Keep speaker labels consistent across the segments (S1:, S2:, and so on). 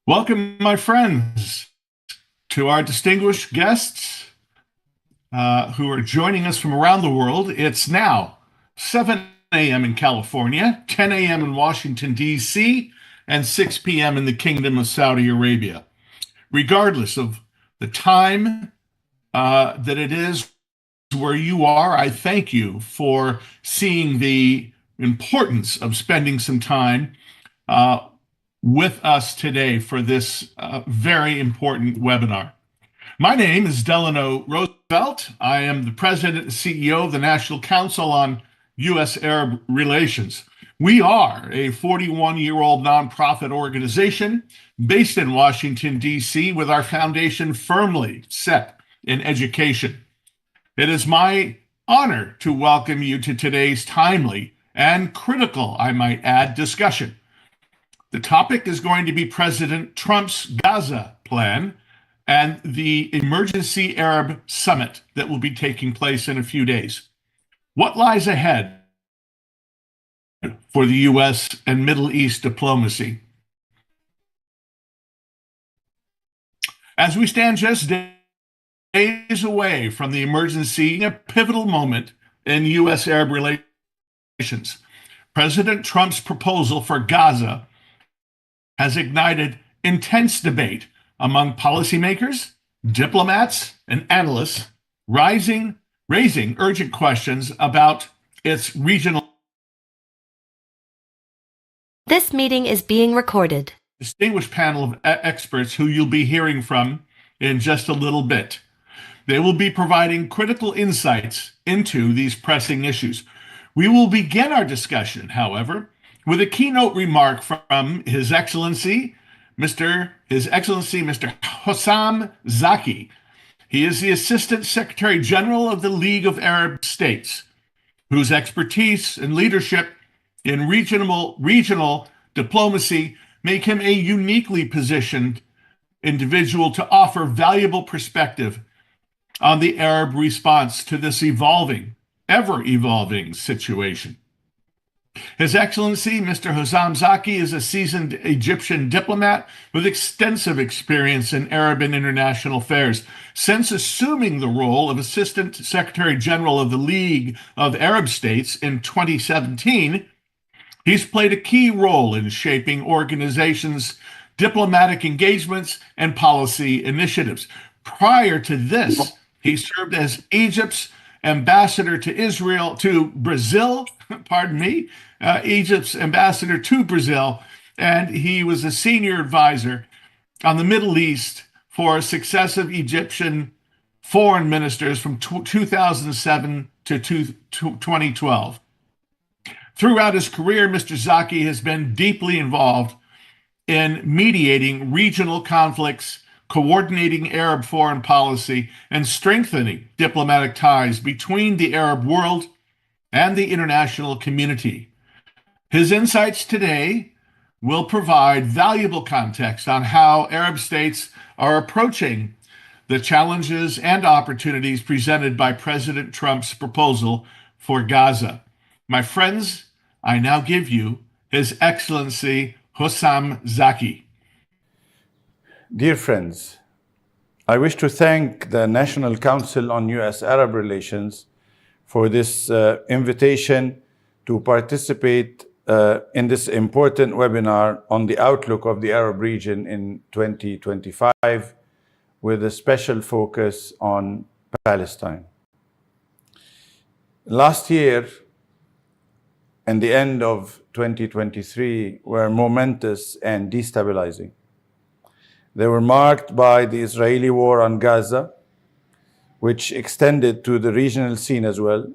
S1: Welcome, my friends, to our distinguished guests who are joining us from around the world. It's now 7 a.m. in California, 10 a.m. in Washington, D.C., and 6 p.m. in the Kingdom of Saudi Arabia. Regardless of the time that it is where you are, I thank you for seeing the importance of spending some time uh, with us today for this very important webinar. My name is Delano Roosevelt. I am the President and CEO of the National Council on U.S. Arab Relations. We are a 41-year-old nonprofit organization based in Washington, D.C., with our foundation firmly set in education. It is my honor to welcome you to today's timely and critical, I might add, discussion. The topic is going to be President Trump's Gaza plan and the Emergency Arab Summit that will be taking place in a few days. What lies ahead for the U.S. and Middle East diplomacy? As we stand just days away from the emergency, a pivotal moment in U.S. Arab relations, President Trump's proposal for Gaza has ignited intense debate among policymakers, diplomats, and analysts, raising urgent questions about its regional.
S2: This meeting is being recorded.
S1: Distinguished panel of experts who you'll be hearing from in just a little bit. They will be providing critical insights into these pressing issues. We will begin our discussion, however, with a keynote remark from His Excellency, Mr. Hossam Zaki. He is the Assistant Secretary General of the League of Arab States, whose expertise and leadership in regional diplomacy make him a uniquely positioned individual to offer valuable perspective on the Arab response to this ever-evolving situation. His Excellency, Mr. Hossam Zaki, is a seasoned Egyptian diplomat with extensive experience in Arab and international affairs. Since assuming the role of Assistant Secretary General of the League of Arab States in 2017, he's played a key role in shaping organizations' diplomatic engagements and policy initiatives. Prior to this, he served as Egypt's ambassador to Brazil, Egypt's ambassador to Brazil, and he was a senior advisor on the Middle East for successive Egyptian foreign ministers from 2007 to 2012. Throughout his career, Mr. Zaki has been deeply involved in mediating regional conflicts, coordinating Arab foreign policy, and strengthening diplomatic ties between the Arab world and the international community. His insights today will provide valuable context on how Arab states are approaching the challenges and opportunities presented by President Trump's proposal for Gaza. My friends, I now give you His Excellency Hossam Zaki.
S3: Dear friends, I wish to thank the National Council on U.S. Arab Relations for this invitation to participate in this important webinar on the outlook of the Arab region in 2025, with a special focus on Palestine. Last year, and the end of 2023 were momentous and destabilizing. They were marked by the Israeli war on Gaza, which extended to the regional scene as well,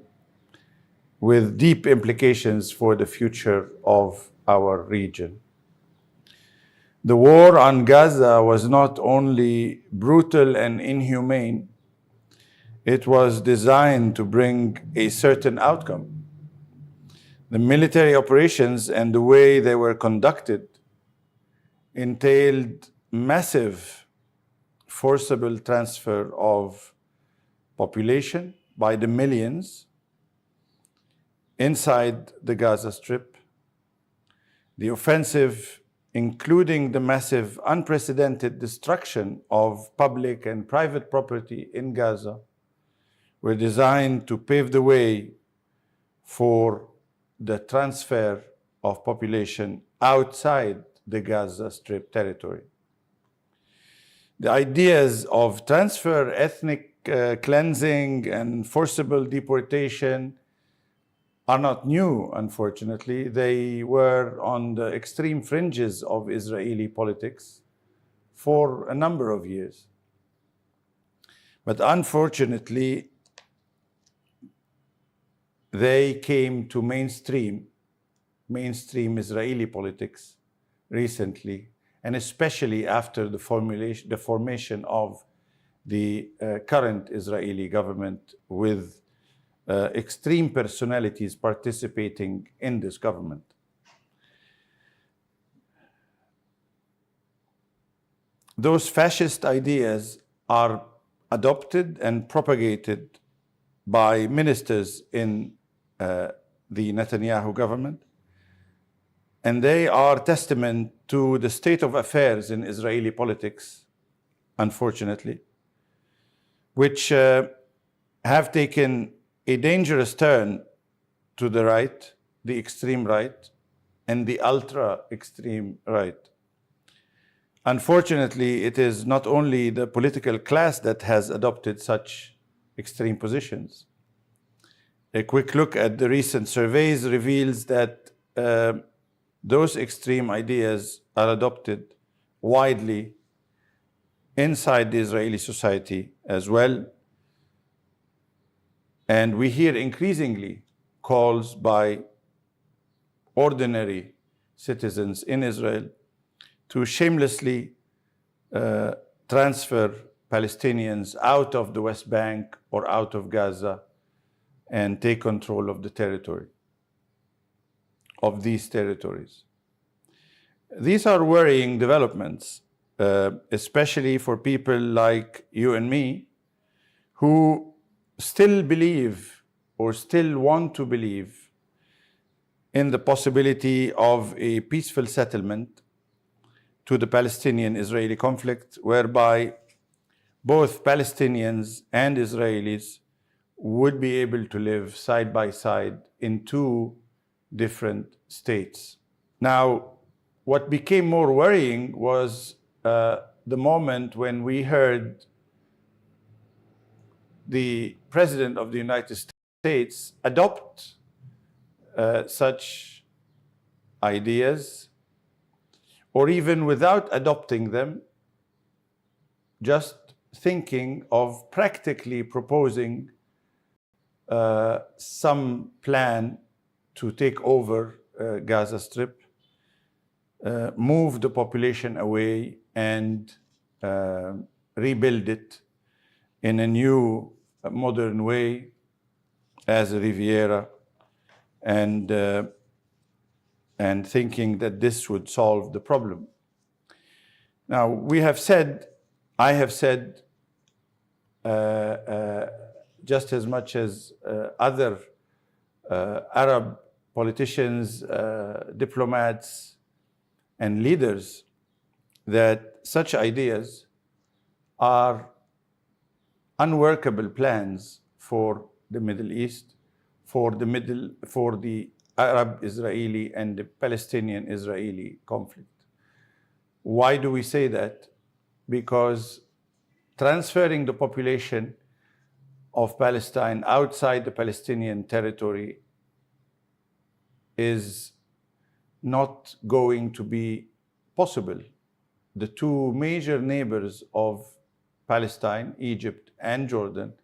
S3: with deep implications for the future of our region. The war on Gaza was not only brutal and inhumane, it was designed to bring a certain outcome. The military operations and the way they were conducted entailed massive forcible transfer of population by the millions inside the Gaza Strip. The offensive including the massive, unprecedented destruction of public and private property in Gaza, were designed to pave the way for the transfer of population outside the Gaza Strip territory. The ideas of transfer, ethnic cleansing, and forcible deportation are not new, unfortunately. They were on the extreme fringes of Israeli politics for a number of years. But unfortunately, they came to mainstream Israeli politics recently, and especially after the formation of the current Israeli government, with extreme personalities participating in this government. Those fascist ideas are adopted and propagated by ministers in the Netanyahu government, and they are testament to the state of affairs in Israeli politics, unfortunately, which have taken a dangerous turn to the right, the extreme right, and the ultra-extreme right. Unfortunately, it is not only the political class that has adopted such extreme positions. A quick look at the recent surveys reveals that those extreme ideas are adopted widely inside the Israeli society as well. And we hear increasingly calls by ordinary citizens in Israel to shamelessly transfer Palestinians out of the West Bank or out of Gaza and take control of the territory, of these territories. These are worrying developments, especially for people like you and me, who still believe or still want to believe in the possibility of a peaceful settlement to the Palestinian-Israeli conflict, whereby both Palestinians and Israelis would be able to live side by side in two different states. Now, what became more worrying was the moment when we heard the President of the United States adopt such ideas, or even without adopting them, just thinking of practically proposing some plan to take over Gaza Strip, move the population away, and rebuild it in a new modern way as a Riviera, and thinking that this would solve the problem. Now, I have said, just as much as other Arab politicians, diplomats, and leaders, that such ideas are unworkable plans for the Middle East, for the Arab-Israeli and the Palestinian-Israeli conflict. Why do we say that? Because transferring the population of Palestine outside the Palestinian territory is not going to be possible. The two major neighbors of Palestine, Egypt and Jordan,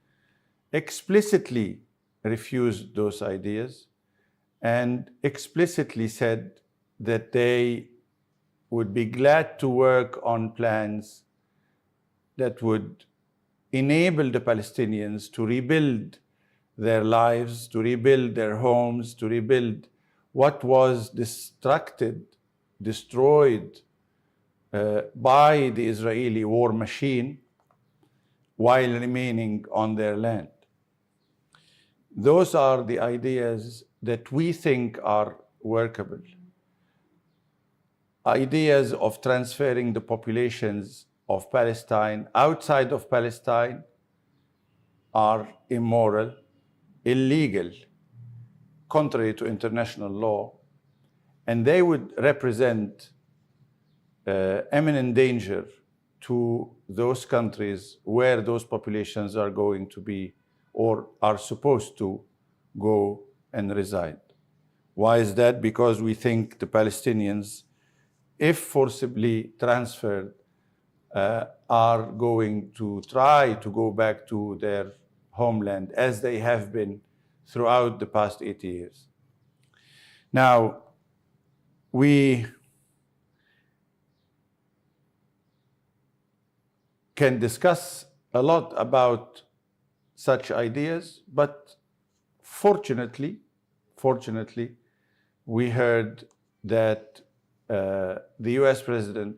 S3: explicitly refused those ideas and explicitly said that they would be glad to work on plans that would enable the Palestinians to rebuild their lives, to rebuild their homes, to rebuild what was destroyed by the Israeli war machine while remaining on their land. Those are the ideas that we think are workable. ideas of transferring the populations of Palestine outside of Palestine are immoral, illegal, contrary to international law, and they would represent imminent danger to those countries where those populations are going to be or are supposed to go and reside. Why is that? Because we think the Palestinians, if forcibly transferred, are going to try to go back to their homeland as they have been throughout the past 80 years. Now, we can discuss a lot about such ideas, but fortunately, we heard that the U.S. president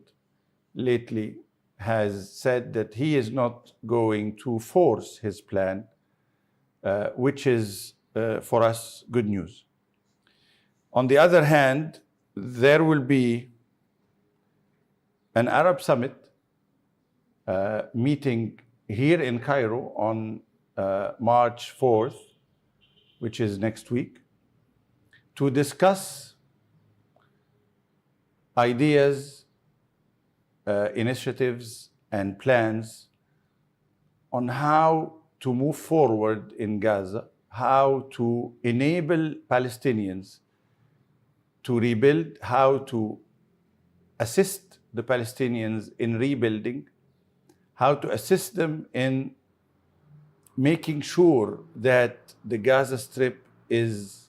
S3: lately has said that he is not going to force his plan, which is for us good news. On the other hand, there will be an Arab summit meeting here in Cairo on March 4th, which is next week, to discuss ideas, initiatives, and plans on how to move forward in Gaza, how to enable Palestinians to rebuild, how to assist the Palestinians in rebuilding, how to assist them in making sure that the Gaza Strip is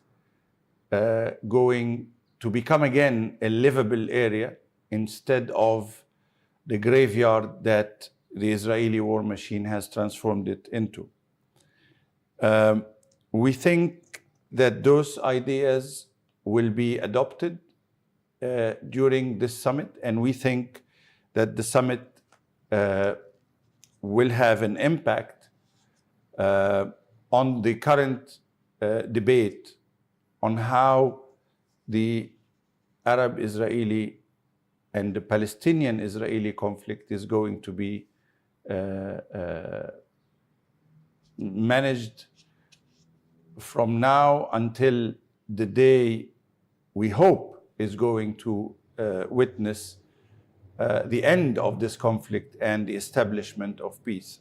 S3: going to become again a livable area instead of the graveyard that the Israeli war machine has transformed it into. We think that those ideas will be adopted during this summit, and we think that the summit will have an impact on the current debate on how the Arab-Israeli and the Palestinian-Israeli conflict is going to be managed from now until the day we hope is going to witness the end of this conflict and the establishment of peace.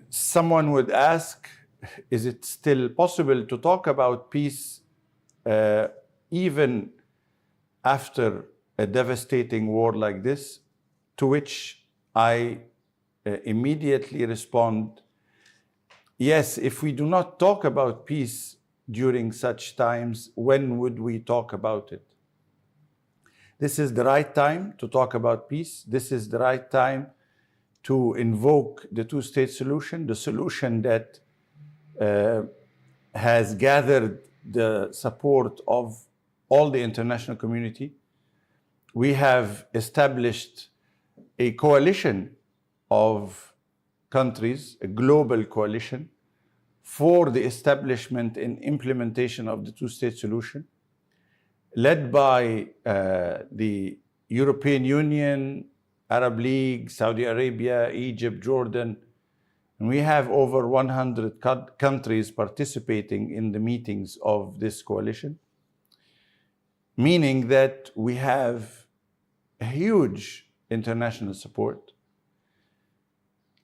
S3: Someone would ask, is it still possible to talk about peace even after a devastating war like this? To which I immediately respond, yes, if we do not talk about peace during such times, when would we talk about it? This is the right time to talk about peace. This is the right time to invoke the two-state solution, the solution that has gathered the support of all the international community. We have established a coalition of countries, a global coalition, for the establishment and implementation of the two-state solution, led by the European Union, Arab League, Saudi Arabia, Egypt, Jordan. And we have over 100 countries participating in the meetings of this coalition, meaning that we have a huge international support.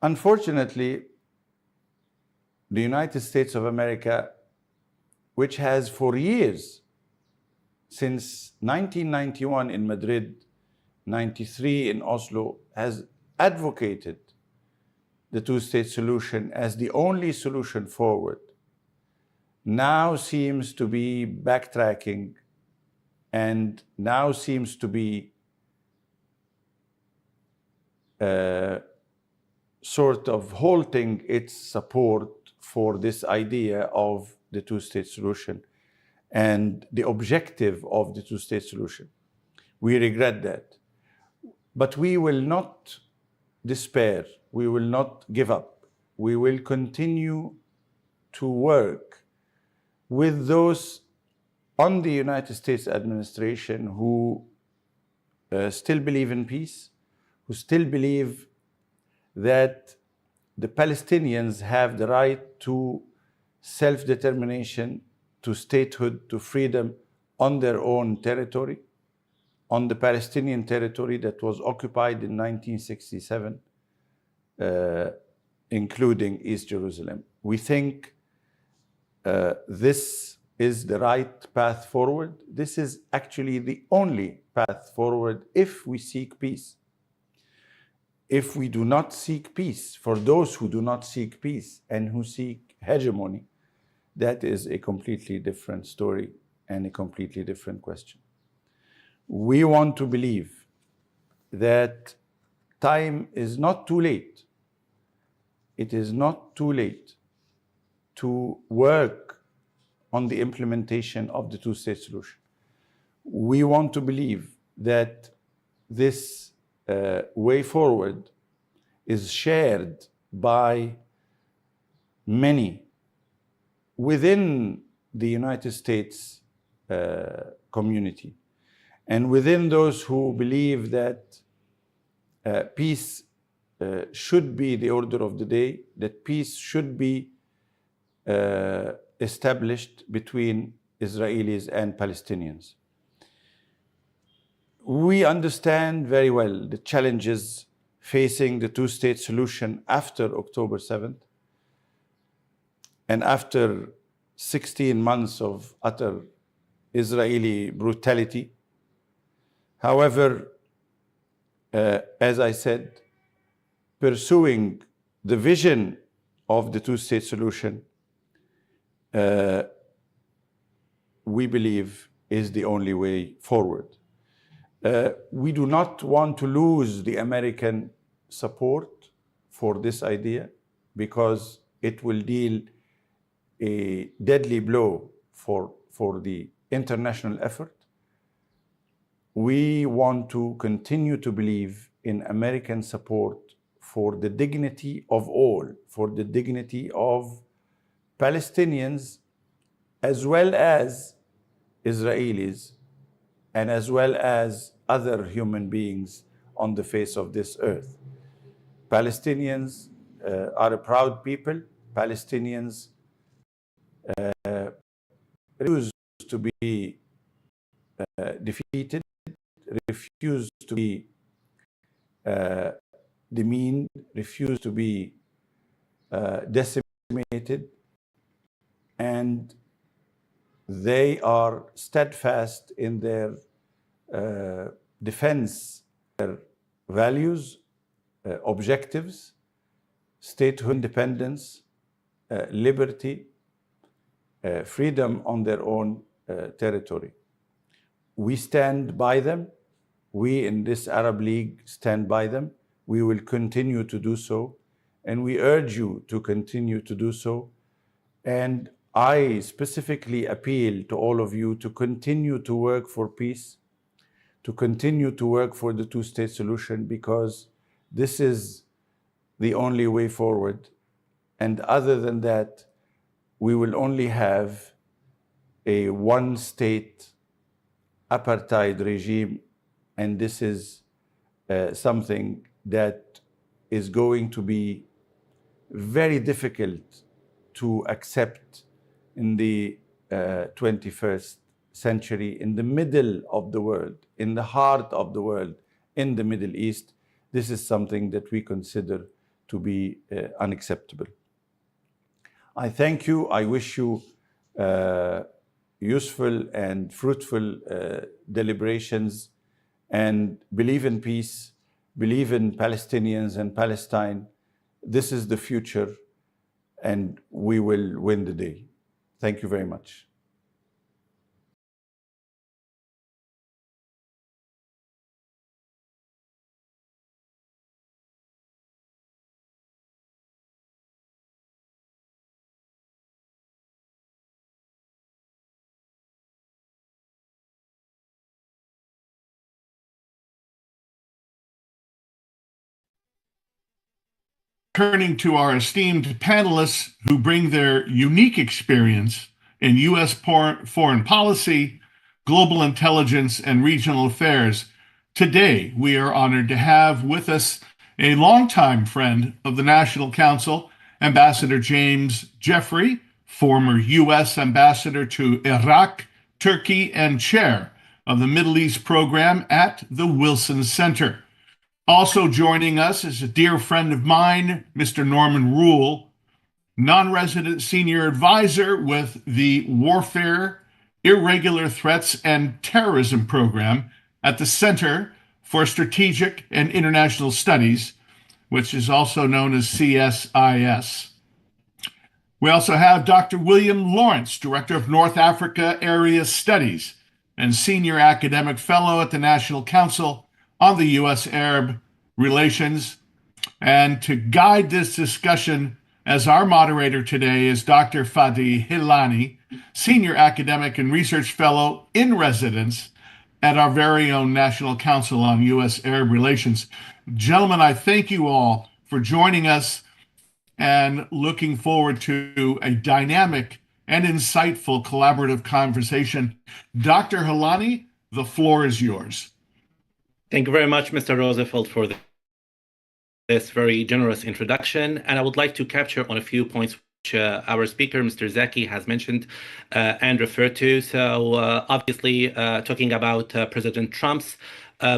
S3: Unfortunately, the United States of America, which has for years, since 1991 in Madrid, 93 in Oslo, has advocated the two-state solution as the only solution forward, now seems to be backtracking and now seems to be sort of halting its support for this idea of the two-state solution and the objective of the two-state solution. We regret that. But we will not despair. We will not give up. We will continue to work with those on the United States administration who still believe in peace, who still believe that the Palestinians have the right to self-determination, to statehood, to freedom on their own territory, on the Palestinian territory that was occupied in 1967, including East Jerusalem. We think this is the right path forward. This is actually the only path forward if we seek peace. If we do not seek peace, for those who do not seek peace and who seek hegemony, that is a completely different story and a completely different question. We want to believe that time is not too late. It is not too late to work on the implementation of the two-state solution. We want to believe that this way forward is shared by many within the United States community and within those who believe that peace should be the order of the day, that peace should be established between Israelis and Palestinians. We understand very well the challenges facing the two-state solution after October 7th and after 16 months of utter Israeli brutality. However, as I said, pursuing the vision of the two-state solution, we believe is the only way forward. We do not want to lose the American support for this idea because it will deal a deadly blow for the international effort. We want to continue to believe in American support for the dignity of all, for the dignity of Palestinians as well as Israelis and as well as other human beings on the face of this earth. Palestinians are a proud people. Palestinians refuse to be defeated, refuse to be demeaned, refuse to be decimated, and they are steadfast in their defense, their values, objectives, statehood, independence, liberty, freedom on their own territory. We stand by them. We in this Arab League stand by them. We will continue to do so, and we urge you to continue to do so. And I specifically appeal to all of you to continue to work for peace, to continue to work for the two-state solution, because this is the only way forward. And other than that, we will only have a one-state apartheid regime, and this is something that is going to be very difficult to accept in the 21st century, in the middle of the world, in the heart of the world, in the Middle East. This is something that we consider to be unacceptable. I thank you. I wish you useful and fruitful deliberations, and believe in peace, believe in Palestinians and Palestine. This is the future, and we will win the day. Thank you very much.
S1: Turning to our esteemed panelists who bring their unique experience in U.S. foreign policy, global intelligence, and regional affairs. Today, we are honored to have with us a longtime friend of the National Council, Ambassador James Jeffrey, former U.S. Ambassador to Iraq, Turkey, and chair of the Middle East program at the Wilson Center. Also joining us is a dear friend of mine, Mr. Norman Rule, non-resident senior advisor with the Warfare, Irregular Threats, and Terrorism program at the Center for Strategic and International Studies, which is also known as CSIS. We also have Dr. William Lawrence, Director of North Africa Area Studies and Senior Academic Fellow at the National Council on the U.S. Arab Relations. And to guide this discussion as our moderator today is Dr. Fadi Hilani, Senior Academic and Research Fellow in Residence at our very own National Council on U.S. Arab Relations. Gentlemen, I thank you all for joining us and looking forward to a dynamic and insightful collaborative conversation. Dr. Hilani, the floor is yours.
S4: Thank you very much, Mr. Roosevelt, for this very generous introduction. And I would like to capture on a few points which our speaker, Mr. Zaki, has mentioned and referred to. So obviously, talking about President Trump's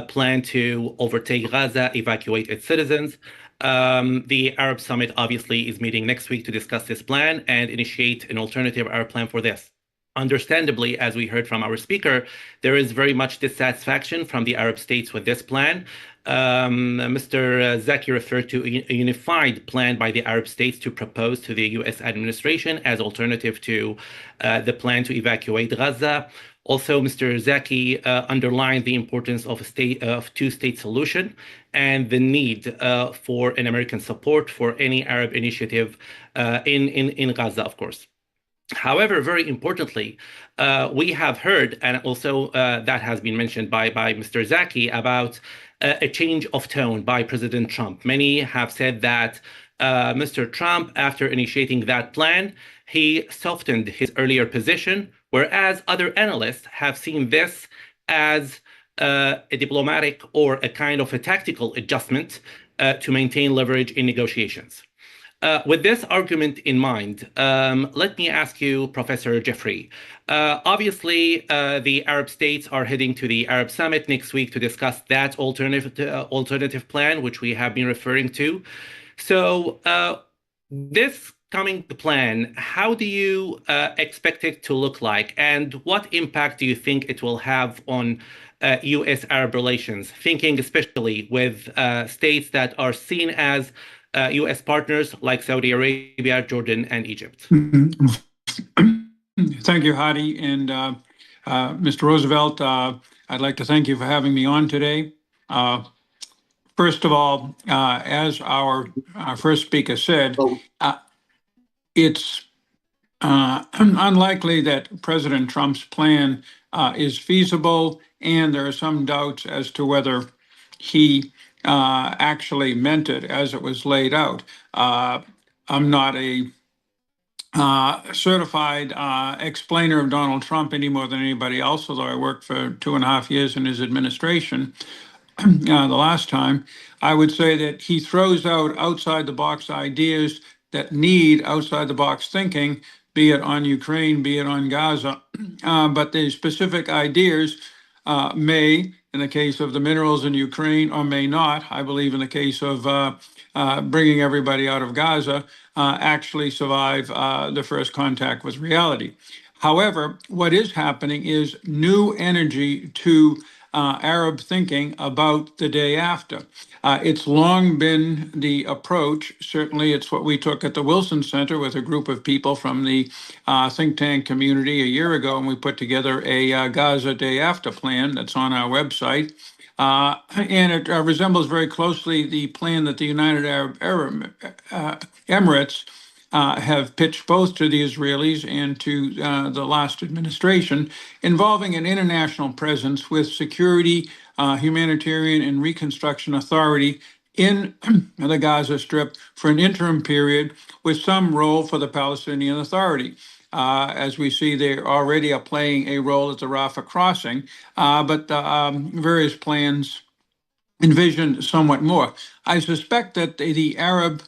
S4: plan to overtake Gaza, evacuate its citizens. The Arab Summit obviously is meeting next week to discuss this plan and initiate an alternative Arab plan for this. Understandably, as we heard from our speaker, there is very much dissatisfaction from the Arab states with this plan. Mr. Zaki referred to a unified plan by the Arab states to propose to the U.S. administration as alternative to the plan to evacuate Gaza. Also, Mr. Zaki underlined the importance of two-state solution and the need for an American support for any Arab initiative in Gaza, of course. However, very importantly, we have heard, and also that has been mentioned by Mr. Zaki, about a change of tone by President Trump. Many have said that Mr. Trump, after initiating that plan, he softened his earlier position, whereas other analysts have seen this as a diplomatic or a kind of a tactical adjustment to maintain leverage in negotiations. With this argument in mind, let me ask you, Professor Jeffrey. Obviously, the Arab states are heading to the Arab Summit next week to discuss that alternative plan, which we have been referring to. So this coming plan, how do you expect it to look like? And what impact do you think it will have on U.S. Arab relations, thinking especially with states that are seen as U.S. partners like Saudi Arabia, Jordan, and Egypt?
S5: Thank you, Hadi. And Mr. Roosevelt, I'd like to thank you for having me on today. First of all, as our first speaker said, it's unlikely that President Trump's plan is feasible, and there are some doubts as to whether he actually meant it as it was laid out. I'm not a certified explainer of Donald Trump any more than anybody else, although I worked for 2.5 years in his administration the last time. I would say that he throws out outside-the-box ideas that need outside-the-box thinking, be it on Ukraine, be it on Gaza, but the specific ideas may, in the case of the minerals in Ukraine, or may not, I believe in the case of bringing everybody out of Gaza, actually survive the first contact with reality. However, what is happening is new energy to Arab thinking about the day after. It's long been the approach, certainly it's what we took at the Wilson Center with a group of people from the think tank community a year ago, and we put together a Gaza day after plan that's on our website. And it resembles very closely the plan that the United Arab Emirates have pitched both to the Israelis and to the last administration, involving an international presence with security, humanitarian, and reconstruction authority in the Gaza Strip for an interim period with some role for the Palestinian Authority. As we see, they already are playing a role at the Rafah crossing, but various plans envision somewhat more. I suspect that the Arab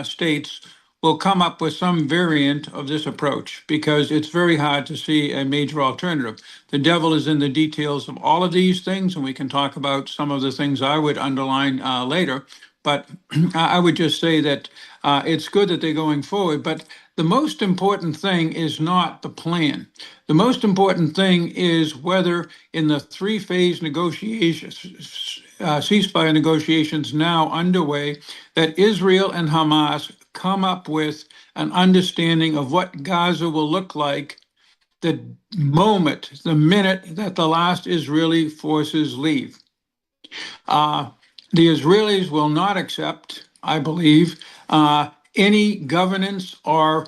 S5: states will come up with some variant of this approach because it's very hard to see a major alternative. The devil is in the details of all of these things, and we can talk about some of the things I would underline later. But I would just say that it's good that they're going forward. But the most important thing is not the plan. The most important thing is whether in the three-phase negotiations, ceasefire negotiations now underway, that Israel and Hamas come up with an understanding of what Gaza will look like the minute that the last Israeli forces leave. The Israelis will not accept, I believe, any governance or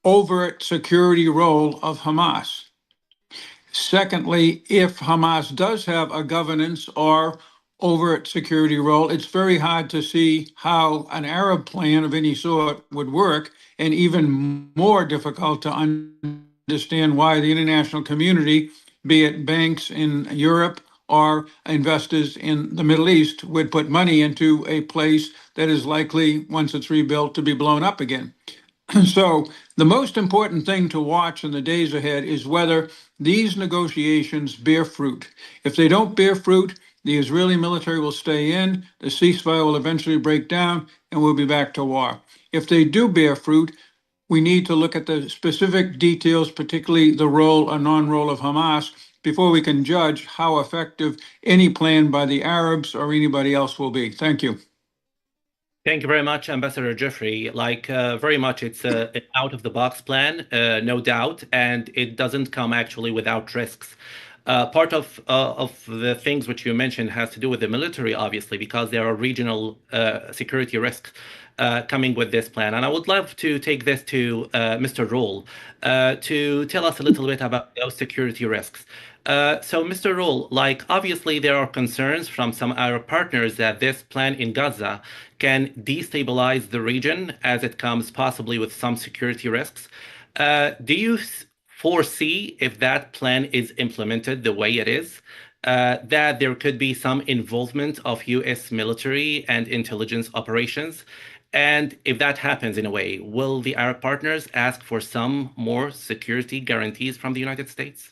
S5: overt security role of Hamas. Secondly, if Hamas does have a governance or overt security role, it's very hard to see how an Arab plan of any sort would work, and even more difficult to understand why the international community, be it banks in Europe or investors in the Middle East, would put money into a place that is likely, once it's rebuilt, to be blown up again. So the most important thing to watch in the days ahead is whether these negotiations bear fruit. If they don't bear fruit, the Israeli military will stay in, the ceasefire will eventually break down, and we'll be back to war. If they do bear fruit, we need to look at the specific details, particularly the role or non-role of Hamas, before we can judge how effective any plan by the Arabs or anybody else will be. Thank you.
S4: Thank you very much, Ambassador Jeffrey. Very much, it's an out-of-the-box plan, no doubt, and it doesn't come actually without risks. Part of the things which you mentioned has to do with the military, obviously, because there are regional security risks coming with this plan. And I would love to take this to Mr. Rule to tell us a little bit about those security risks. So, Mr. Rule, obviously there are concerns from some Arab partners that this plan in Gaza can destabilize the region as it comes possibly with some security risks. Do you foresee, if that plan is implemented the way it is, that there could be some involvement of U.S. military and intelligence operations? And if that happens in a way, will the Arab partners ask for some more security guarantees from the United States?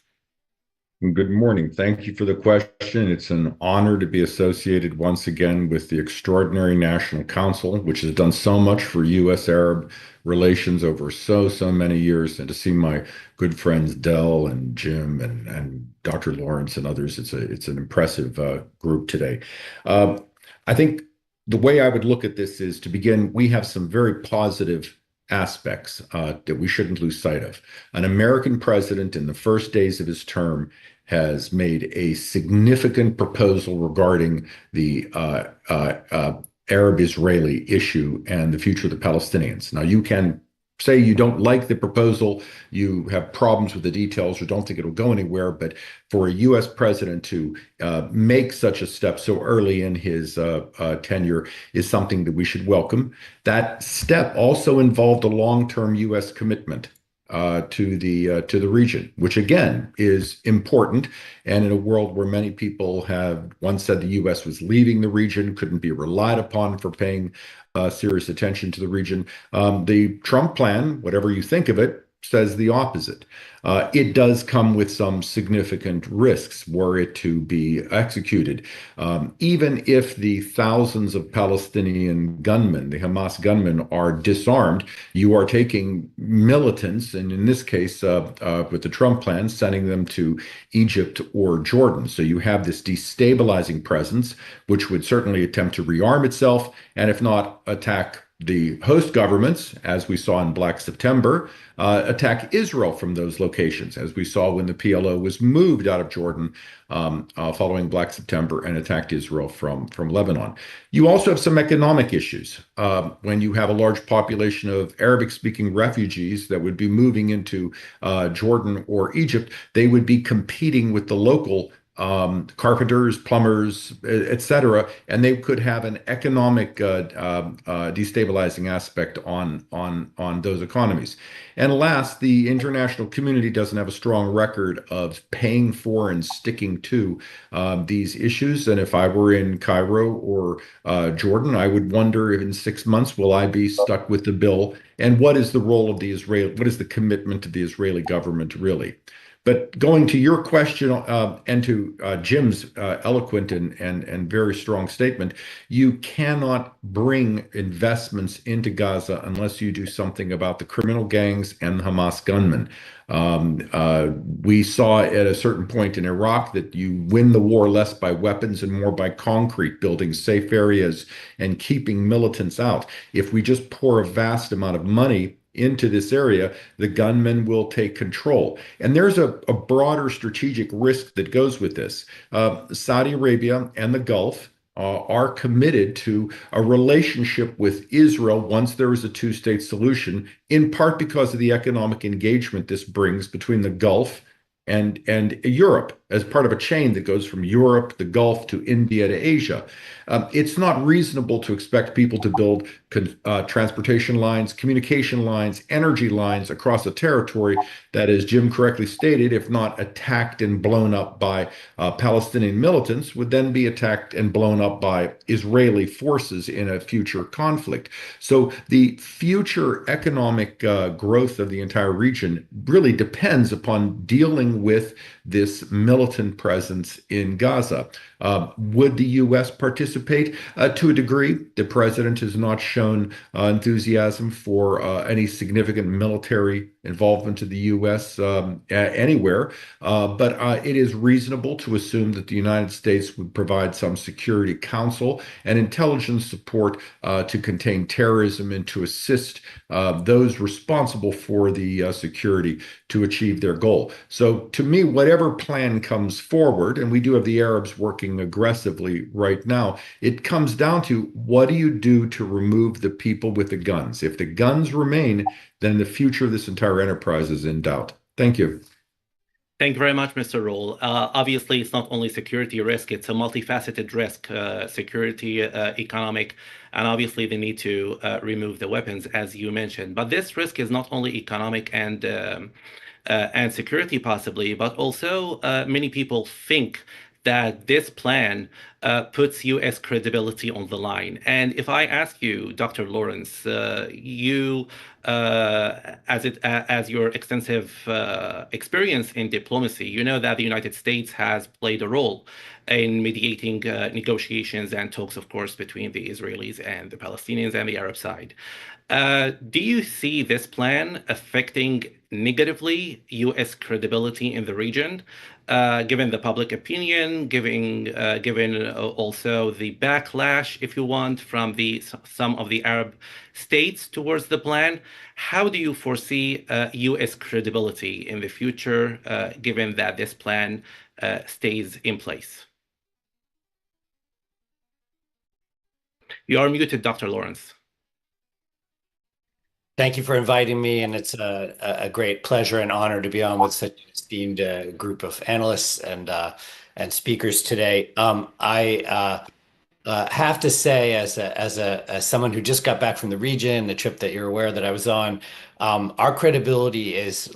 S6: Good morning. Thank you for the question. It's an honor to be associated once again with the extraordinary National Council, which has done so much for U.S. Arab relations over so many years, and to see my good friends Del and Jim and Dr. Lawrence and others. It's an impressive group today. I think the way I would look at this is, to begin, we have some very positive aspects that we shouldn't lose sight of. An American president in the first days of his term has made a significant proposal regarding the Arab-Israeli issue and the future of the Palestinians. Now, you can say you don't like the proposal, you have problems with the details, or don't think it'll go anywhere, but for a U.S. president to make such a step so early in his tenure is something that we should welcome. That step also involved a long-term U.S. commitment to the region, which again is important. And in a world where many people have once said the U.S. was leaving the region, couldn't be relied upon for paying serious attention to the region, the Trump plan, whatever you think of it, says the opposite. It does come with some significant risks were it to be executed. Even if the thousands of Palestinian gunmen, the Hamas gunmen, are disarmed, you are taking militants, and in this case, with the Trump plan, sending them to Egypt or Jordan. So you have this destabilizing presence, which would certainly attempt to rearm itself, and if not, attack the host governments, as we saw in Black September, attack Israel from those locations, as we saw when the PLO was moved out of Jordan following Black September and attacked Israel from Lebanon. You also have some economic issues. When you have a large population of Arabic-speaking refugees that would be moving into Jordan or Egypt, they would be competing with the local carpenters, plumbers, etc., and they could have an economic destabilizing aspect on those economies. And last, the international community doesn't have a strong record of paying for and sticking to these issues. And if I were in Cairo or Jordan, I would wonder if in 6 months will I be stuck with the bill, and what is the role of the Israel? What is the commitment of the Israeli government really? But going to your question and to Jim's eloquent and very strong statement, you cannot bring investments into Gaza unless you do something about the criminal gangs and the Hamas gunmen. We saw at a certain point in Iraq that you win the war less by weapons and more by concrete, building safe areas and keeping militants out. If we just pour a vast amount of money into this area, the gunmen will take control. And there's a broader strategic risk that goes with this. Saudi Arabia and the Gulf are committed to a relationship with Israel once there is a two-state solution, in part because of the economic engagement this brings between the Gulf and Europe as part of a chain that goes from Europe, the Gulf, to India to Asia. It's not reasonable to expect people to build transportation lines, communication lines, energy lines across a territory that, as Jim correctly stated, if not attacked and blown up by Palestinian militants, would then be attacked and blown up by Israeli forces in a future conflict. So the future economic growth of the entire region really depends upon dealing with this militant presence in Gaza. Would the U.S. participate? To a degree. The president has not shown enthusiasm for any significant military involvement of the U.S. Anywhere, but it is reasonable to assume that the United States would provide some security counsel and intelligence support to contain terrorism and to assist those responsible for the security to achieve their goal. So to me, whatever plan comes forward, and we do have the Arabs working aggressively right now, it comes down to what do you do to remove the people with the guns? If the guns remain, then the future of this entire enterprise is in doubt. Thank you.
S4: Thank you very much, Mr. Roll. Obviously, it's not only security risk, it's a multifaceted risk, security, economic, and obviously the need to remove the weapons, as you mentioned. But this risk is not only economic and security possibly, but also many people think that this plan puts U.S. credibility on the line. And if I ask you, Dr. Lawrence, as your extensive experience in diplomacy, you know that the United States has played a role in mediating negotiations and talks, of course, between the Israelis and the Palestinians and the Arab side. Do you see this plan affecting negatively U.S. credibility in the region, given the public opinion, given also the backlash, if you want, from some of the Arab states towards the plan? How do you foresee U.S. credibility in the future, given that this plan stays in place? You are muted, Dr. Lawrence.
S7: Thank you for inviting me, and it's a great pleasure and honor to be on with such an esteemed group of analysts and speakers today. I have to say, as someone who just got back from the region, the trip that you're aware that I was on, our credibility is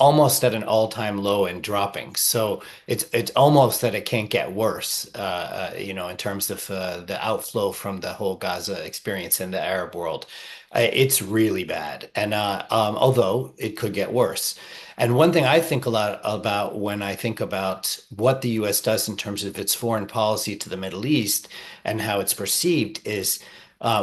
S7: almost at an all-time low and dropping. So it's almost that it can't get worse, in terms of the outflow from the whole Gaza experience in the Arab world. It's really bad, and although it could get worse. And one thing I think a lot about when I think about what the U.S. does in terms of its foreign policy to the Middle East and how it's perceived is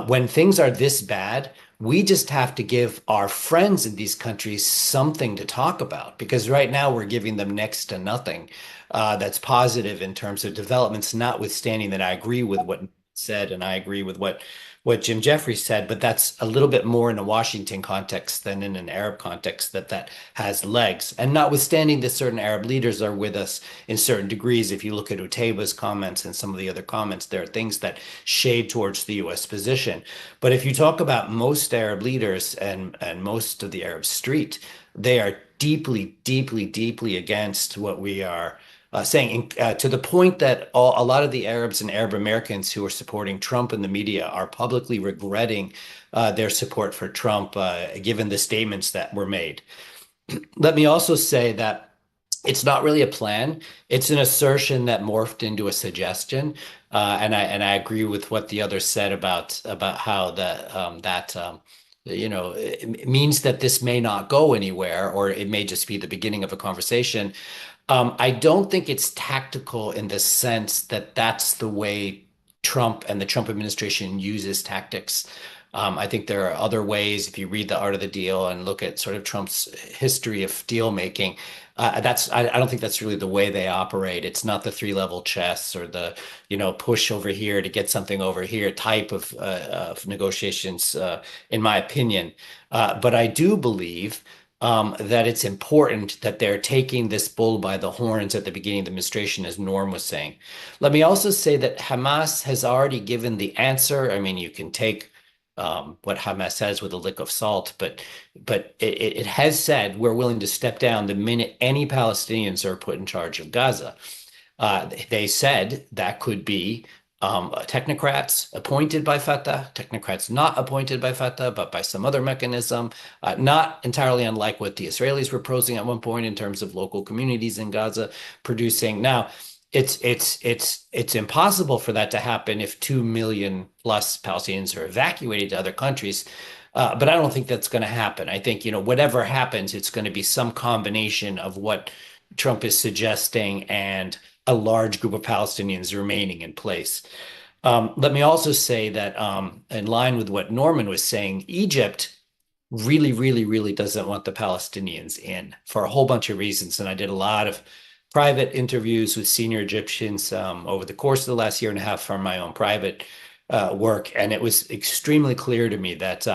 S7: when things are this bad, we just have to give our friends in these countries something to talk about, because right now we're giving them next to nothing that's positive in terms of developments, notwithstanding that I agree with what said and I agree with what Jim Jeffries said, but that's a little bit more in a Washington context than in an Arab context that has legs. And notwithstanding that certain Arab leaders are with us in certain degrees, if you look at Utaiba's comments and some of the other comments, there are things that shade towards the U.S. position. But if you talk about most Arab leaders and most of the Arab street, they are deeply, deeply, deeply against what we are saying to the point that a lot of the Arabs and Arab Americans who are supporting Trump in the media are publicly regretting their support for Trump, given the statements that were made. Let me also say that it's not really a plan. It's an assertion that morphed into a suggestion, and I agree with what the others said about how it means that this may not go anywhere, or it may just be the beginning of a conversation. I don't think it's tactical in the sense that that's the way Trump and the Trump administration uses tactics. I think there are other ways. If you read The Art of the Deal and look at sort of Trump's history of deal making, I don't think that's really the way they operate. It's not the three-level chess or the push over here to get something over here type of negotiations, in my opinion. But I do believe that it's important that they're taking this bull by the horns at the beginning of the administration, as Norm was saying. Let me also say that Hamas has already given the answer. I mean, you can take what Hamas says with a lick of salt, but it has said we're willing to step down the minute any Palestinians are put in charge of Gaza. They said that could be technocrats appointed by Fatah, technocrats not appointed by Fatah, but by some other mechanism, not entirely unlike what the Israelis were proposing at one point in terms of local communities in Gaza producing. Now, it's impossible for that to happen if 2 million plus Palestinians are evacuated to other countries. But I don't think that's going to happen. I think, whatever happens, it's going to be some combination of what Trump is suggesting and a large group of Palestinians remaining in place. Let me also say that in line with what Norman was saying, Egypt really, really, really doesn't want the Palestinians in for a whole bunch of reasons. And I did a lot of private interviews with senior Egyptians over the course of the last year and a half from my own private work. And it was extremely clear to me that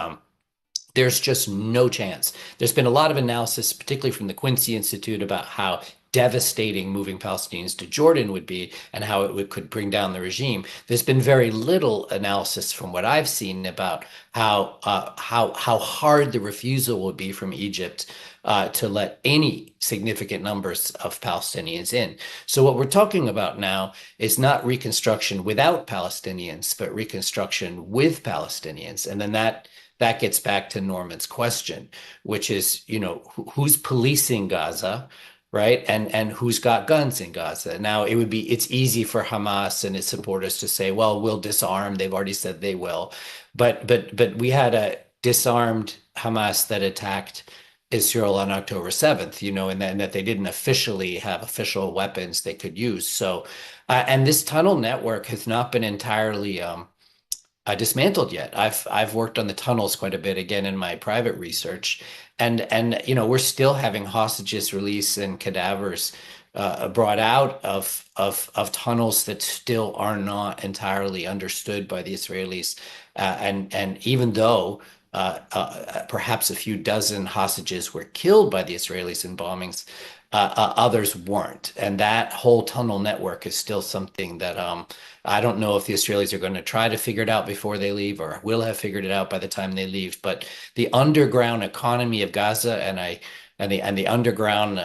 S7: there's just no chance. There's been a lot of analysis, particularly from the Quincy Institute, about how devastating moving Palestinians to Jordan would be and how could bring down the regime. There's been very little analysis from what I've seen about how hard the refusal would be from Egypt to let any significant numbers of Palestinians in. So what we're talking about now is not reconstruction without Palestinians, but reconstruction with Palestinians. And then that gets back to Norman's question, which is, who's policing Gaza, right? And who's got guns in Gaza? Now, it's easy for Hamas and its supporters to say, well, we'll disarm. They've already said they will. But we had a disarmed Hamas that attacked Israel on October 7th, and that they didn't officially have official weapons they could use. So, and this tunnel network has not been entirely dismantled yet. I've worked on the tunnels quite a bit again in my private research, and we're still having hostages released and cadavers brought out of tunnels that still are not entirely understood by the Israelis, and even though perhaps a few dozen hostages were killed by the Israelis in bombings, others weren't, and that whole tunnel network is still something that I don't know if the Israelis are going to try to figure it out before they leave or will have figured it out by the time they leave. But the underground economy of Gaza and the underground,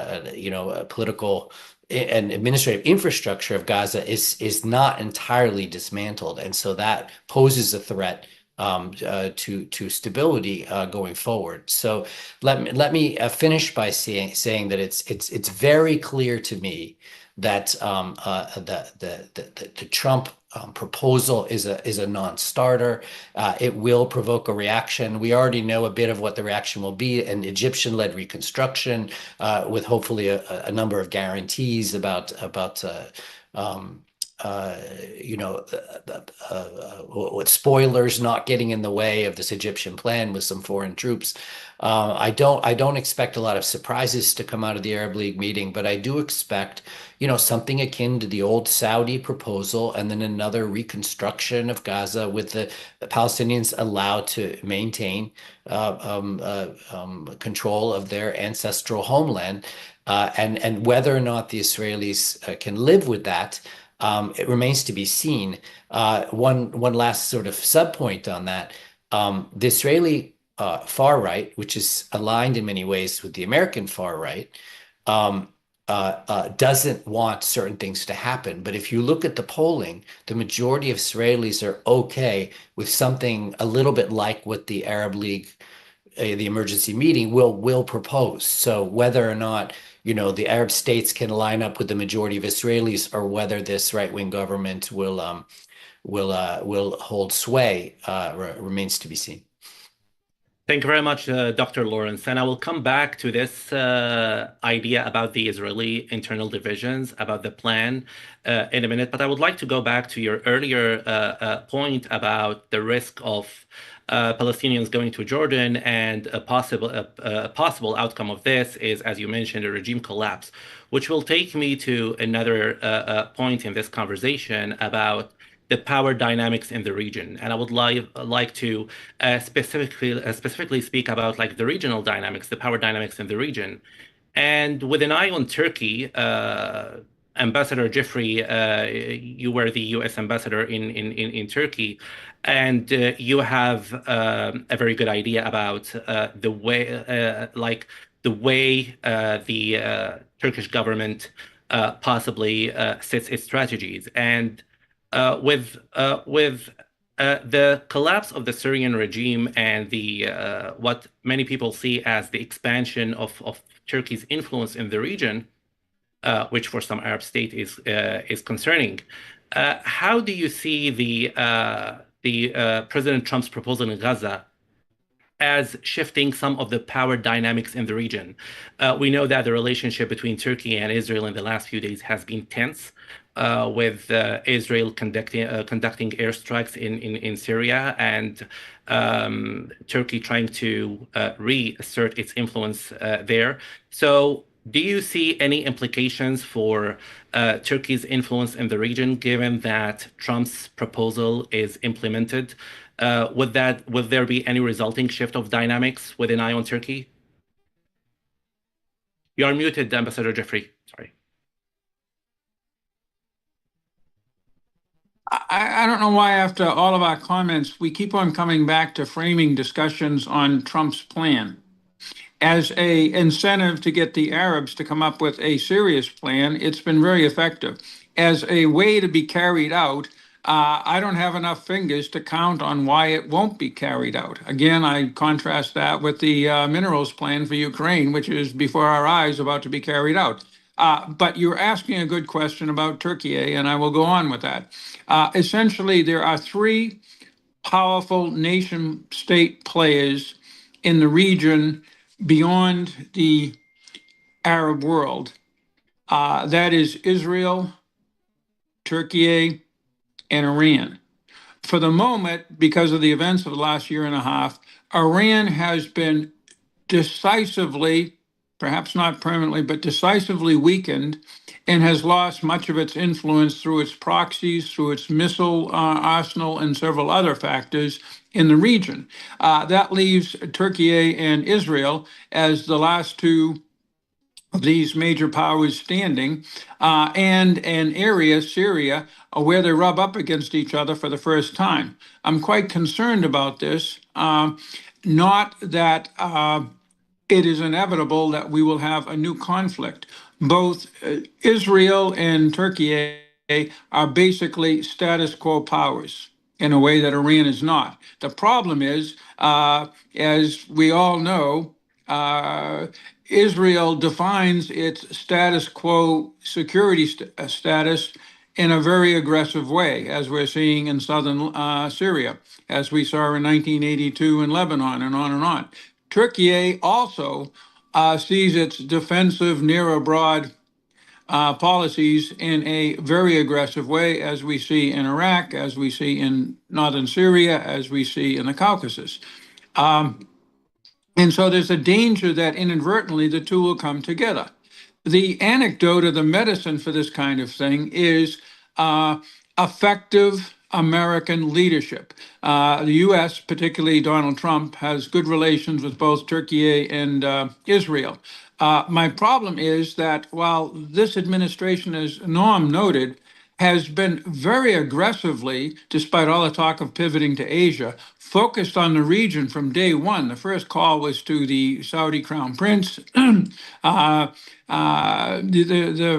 S7: political and administrative infrastructure of Gaza is not entirely dismantled, and so that poses a threat to stability going forward. So let me finish by saying that it's very clear to me that the Trump proposal is a non-starter. It will provoke a reaction. We already know a bit of what the reaction will be: an Egyptian-led reconstruction with hopefully a number of guarantees about with spoilers not getting in the way of this Egyptian plan with some foreign troops. I don't expect a lot of surprises to come out of the Arab League meeting, but I do expect, something akin to the old Saudi proposal, and then another reconstruction of Gaza with the Palestinians allowed to maintain control of their ancestral homeland, and whether or not the Israelis can live with that. It remains to be seen. One last sort of subpoint on that. The Israeli far right, which is aligned in many ways with the American far right, doesn't want certain things to happen. But if you look at the polling, the majority of Israelis are okay with something a little bit like what the Arab League, the emergency meeting, will propose. So whether or not the Arab states can line up with the majority of Israelis, or whether this right-wing government will hold sway, remains to be seen.
S4: Thank you very much, Dr. Lawrence. And I will come back to this idea about the Israeli internal divisions, about the plan in a minute. But I would like to go back to your earlier point about the risk of Palestinians going to Jordan, and a possible outcome of this is, as you mentioned, a regime collapse, which will take me to another point in this conversation about the power dynamics in the region. And I would like to specifically speak about like the regional dynamics, the power dynamics in the region. And with an eye on Turkey, Ambassador Jeffrey, you were the U.S. ambassador in Turkey, and you have a very good idea about the way the Turkish government possibly sets its strategies. And with the collapse of the Syrian regime and the what many people see as the expansion of Turkey's influence in the region, which for some Arab state is concerning. How do you see the President Trump's proposal in Gaza as shifting some of the power dynamics in the region? We know that the relationship between Turkey and Israel in the last few days has been tense, with Israel conducting airstrikes in Syria, and Turkey trying to reassert its influence there. So, do you see any implications for Turkey's influence in the region, given that Trump's proposal is implemented? Would there be any resulting shift of dynamics with an eye on Turkey? You are muted, Ambassador Jeffrey. Sorry.
S5: I don't know why, after all of our comments, we keep on coming back to framing discussions on Trump's plan as a incentive to get the Arabs to come up with a serious plan. It's been very effective. As a way to be carried out, I don't have enough fingers to count on why it won't be carried out. Again, I contrast that with the minerals plan for Ukraine, which is before our eyes about to be carried out. But you're asking a good question about Turkey, and I will go on with that. Essentially, there are three powerful nation state players in the region beyond the Arab world. That is Israel, Turkey, and Iran. For the moment, because of the events of the last year and a half, Iran has been decisively, perhaps not permanently, but decisively weakened, and has lost much of its influence through its proxies, through its missile arsenal, and several other factors in the region. That leaves Turkey and Israel as the last two of these major powers standing, and an area, Syria, where they rub up against each other for the first time. I'm quite concerned about this. Not that it is inevitable that we will have a new conflict. Both Israel and Turkey are basically status quo powers in a way that Iran is not. The problem is, as we all know, Israel defines its status quo security status in a very aggressive way, as we're seeing in southern Syria, as we saw in 1982 in Lebanon, and on and on. Turkey also sees its defensive near abroad policies in a very aggressive way, as we see in Iraq, as we see in northern Syria, as we see in the Caucasus. And so there's a danger that inadvertently the two will come together. The anecdote or the medicine for this kind of thing is effective American leadership. The U.S., particularly Donald Trump, has good relations with both Turkey and Israel. My problem is that while this administration, as Noam noted, has been very aggressively, despite all the talk of pivoting to Asia, focused on the region from day one. The first call was to the Saudi Crown Prince. The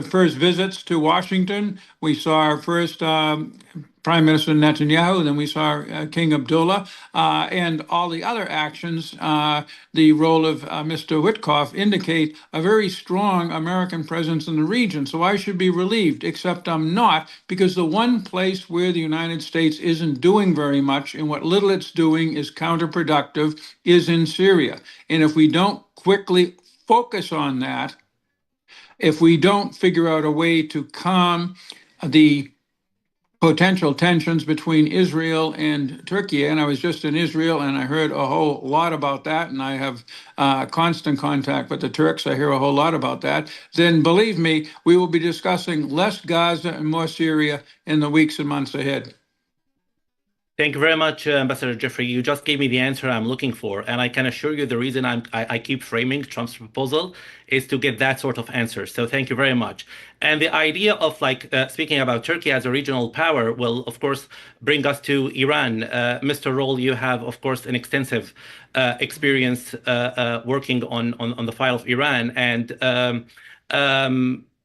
S5: first visits to Washington, we saw our first Prime Minister Netanyahu, then we saw King Abdullah, and all the other actions. The role of Mr. Witkoff indicate a very strong American presence in the region. So I should be relieved, except I'm not, because the one place where the United States isn't doing very much, and what little it's doing is counterproductive, is in Syria. And if we don't quickly focus on that, if we don't figure out a way to calm the potential tensions between Israel and Turkey. And I was just in Israel and I heard a whole lot about that. And I have constant contact with the Turks. I hear a whole lot about that. Then believe me, we will be discussing less Gaza and more Syria in the weeks and months ahead.
S4: Thank you very much, Ambassador Jeffrey. You just gave me the answer I'm looking for, and I can assure you the reason I keep framing Trump's proposal is to get that sort of answer. So thank you very much. And the idea of speaking about Turkey as a regional power will, of course, bring us to Iran. Mr. Roll, you have, of course, an extensive experience working on the file of Iran, and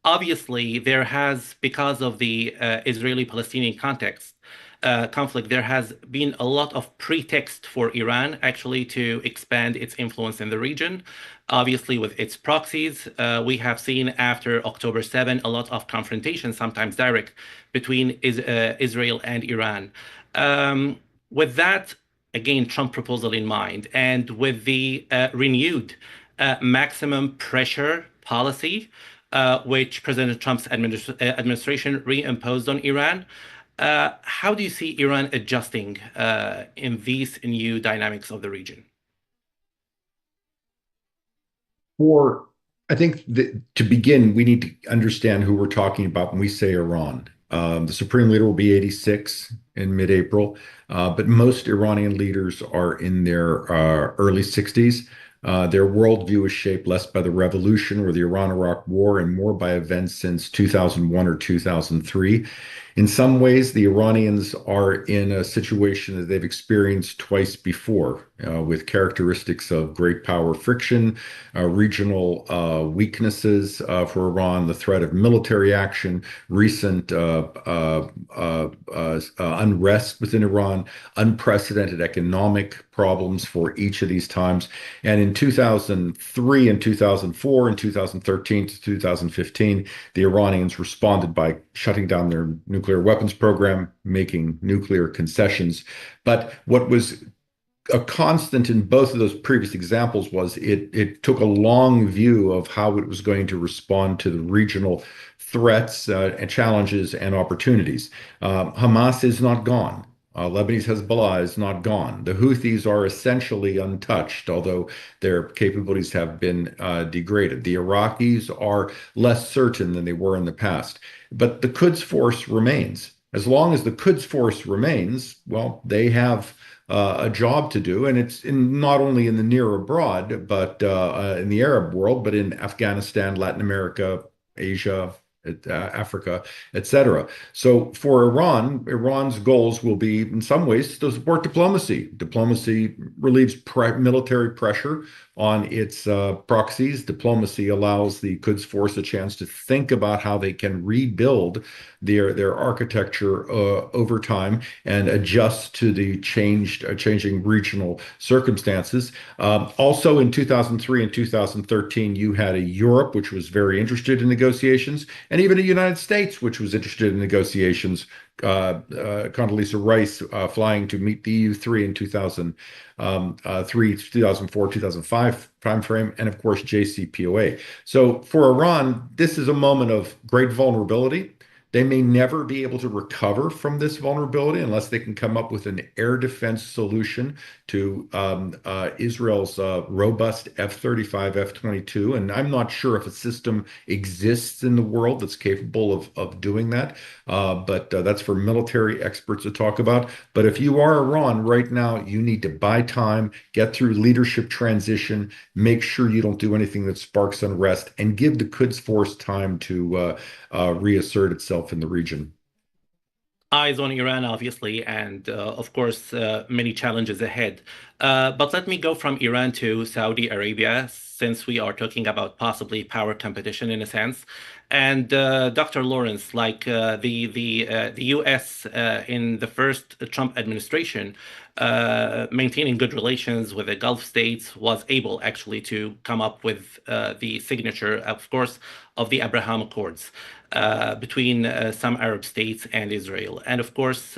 S4: obviously there has, because of the Israeli-Palestinian context, conflict, there has been a lot of pretext for Iran actually to expand its influence in the region. Obviously, with its proxies, we have seen after October 7 a lot of confrontation, sometimes direct, between Israel and Iran. With that, again, Trump proposal in mind, and with the renewed maximum pressure policy, which President Trump's administration reimposed on Iran, how do you see Iran adjusting in these new dynamics of the region?
S6: I think that to begin, we need to understand who we're talking about when we say Iran. The Supreme Leader will be 86 in mid-April, but most Iranian leaders are in their early 60s. Their worldview is shaped less by the revolution or the Iran-Iraq War and more by events since 2001 or 2003. In some ways, the Iranians are in a situation that they've experienced twice before, with characteristics of great power friction, regional weaknesses for Iran, the threat of military action, recent unrest within Iran, unprecedented economic problems for each of these times. And in 2003 and 2004 and 2013 to 2015, the Iranians responded by shutting down their nuclear weapons program, making nuclear concessions. But what was a constant in both of those previous examples was it took a long view of how it was going to respond to the regional threats and challenges and opportunities. Hamas is not gone. Lebanese Hezbollah is not gone. The Houthis are essentially untouched, although their capabilities have been degraded. The Iraqis are less certain than they were in the past. But the Quds Force remains. As long as the Quds Force remains, well, they have a job to do, and it's not only in the near abroad, but in the Arab world, but in Afghanistan, Latin America, Asia, Africa, etc. So for Iran, Iran's goals will be, in some ways, to support diplomacy. Diplomacy relieves military pressure on its proxies. Diplomacy allows the Quds Force a chance to think about how they can rebuild their architecture over time and adjust to the changing regional circumstances. Also, in 2003 and 2013, you had a Europe which was very interested in negotiations, and even a United States which was interested in negotiations. Condoleezza Rice flying to meet the EU3 in 2003, 2004, 2005 timeframe, and of course JCPOA. So for Iran, this is a moment of great vulnerability. They may never be able to recover from this vulnerability unless they can come up with an air defense solution to Israel's robust F-35, F-22. And I'm not sure if a system exists in the world that's capable of doing that, but that's for military experts to talk about. But if you are Iran right now, you need to buy time, get through leadership transition, make sure you don't do anything that sparks unrest, and give the Quds Force time to reassert itself in the region.
S4: eyes on Iran, obviously, and of course, many challenges ahead. But let me go from Iran to Saudi Arabia, since we are talking about possibly power competition in a sense. And Dr. Lawrence, like the U.S. In the first Trump administration, maintaining good relations with the Gulf states, was able actually to come up with the signature, of course, of the Abraham Accords between some Arab states and Israel. And of course,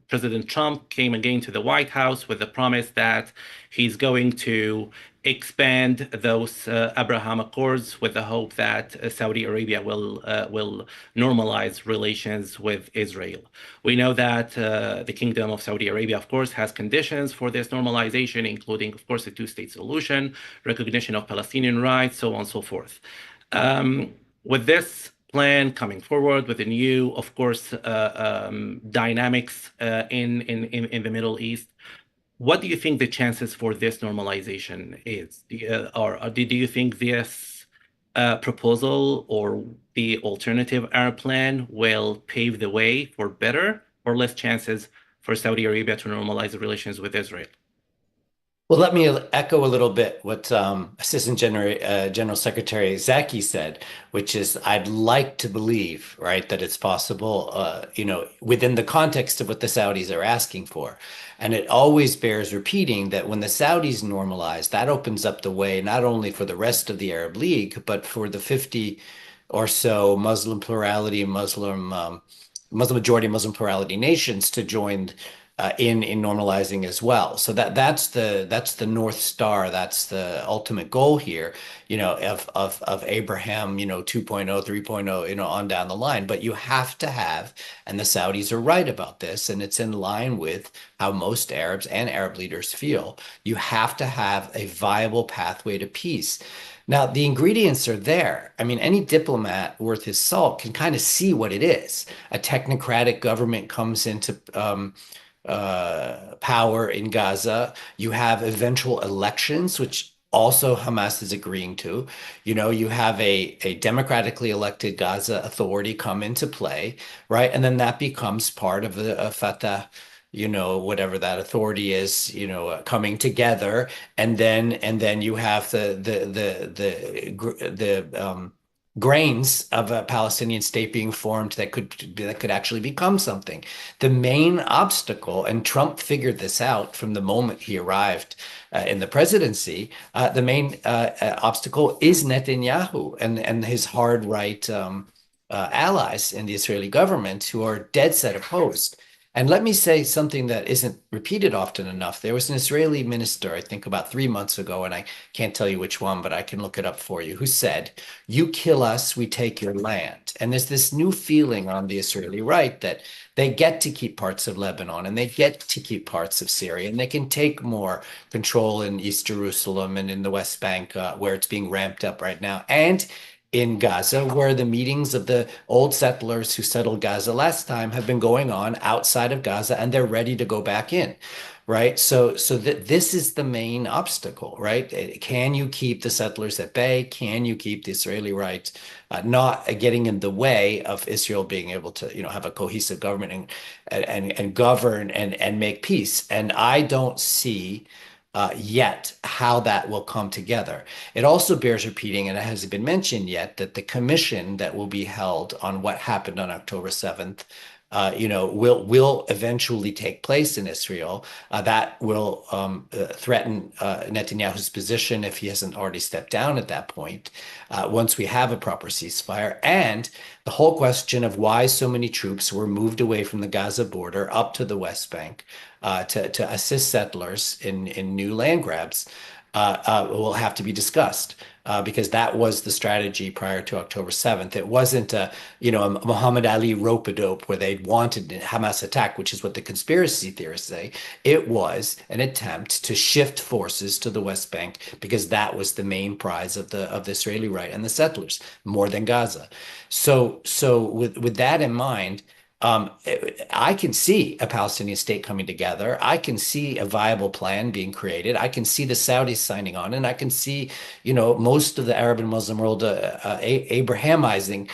S4: President Trump came again to the White House with the promise that he's going to expand those Abraham Accords with the hope that Saudi Arabia will normalize relations with Israel. We know that the Kingdom of Saudi Arabia, of course, has conditions for this normalization, including, of course, a two-state solution, recognition of Palestinian rights, so on and so forth. With this plan coming forward with the new, of course, dynamics in the Middle East, what do you think the chances for this normalization is? Do you think this proposal or the alternative Arab plan will pave the way for better or less chances for Saudi Arabia to normalize the relations with Israel?
S7: Well, let me echo a little bit what Assistant General Secretary Zaki said, which is I'd like to believe, right, that it's possible, within the context of what the Saudis are asking for. And it always bears repeating that when the Saudis normalize, that opens up the way not only for the rest of the Arab League, but for the 50 or so Muslim plurality, Muslim majority, Muslim plurality nations to join in normalizing as well. So that's the North Star. That's the ultimate goal here, of Abraham, 2.0, 3.0, on down the line. But you have to have, and the Saudis are right about this, and it's in line with how most Arabs and Arab leaders feel. You have to have a viable pathway to peace. Now, the ingredients are there. I mean, any diplomat worth his salt can kind of see what it is. A technocratic government comes into power in Gaza. You have eventual elections, which also Hamas is agreeing to. You have a democratically elected Gaza Authority come into play, right? And then that becomes part of the Fatah, whatever that authority is, coming together, and then you have the grains of a Palestinian state being formed that could actually become something. The main obstacle, and Trump figured this out from the moment he arrived in the presidency, the main obstacle is Netanyahu and his hard right allies in the Israeli government who are dead set opposed. And let me say something that isn't repeated often enough. There was an Israeli minister, I think about 3 months ago, and I can't tell you which one, but I can look it up for you, who said, "You kill us, we take your land." And there's this new feeling on the Israeli right that they get to keep parts of Lebanon and they get to keep parts of Syria, and they can take more control in East Jerusalem and in the West Bank, where it's being ramped up right now. And in Gaza, where the meetings of the old settlers who settled Gaza last time have been going on outside of Gaza, and they're ready to go back in, right? So this is the main obstacle, right? Can you keep the settlers at bay? Can you keep the Israeli right not getting in the way of Israel being able to, have a cohesive government and govern and make peace? And I don't see yet how that will come together. It also bears repeating, and it hasn't been mentioned yet, that the commission that will be held on what happened on October 7th, will eventually take place in Israel. That will threaten Netanyahu's position if he hasn't already stepped down at that point, once we have a proper ceasefire. And the whole question of why so many troops were moved away from the Gaza border up to the West Bank to assist settlers in new land grabs will have to be discussed. Because that was the strategy prior to October 7th. It wasn't a Muhammad Ali rope-a-dope where they wanted a Hamas attack, which is what the conspiracy theorists say. It was an attempt to shift forces to the West Bank because that was the main prize of the Israeli right and the settlers, more than Gaza. So with that in mind, I can see a Palestinian state coming together. I can see a viable plan being created. I can see the Saudis signing on, and I can see, most of the Arab and Muslim world Abrahamizing,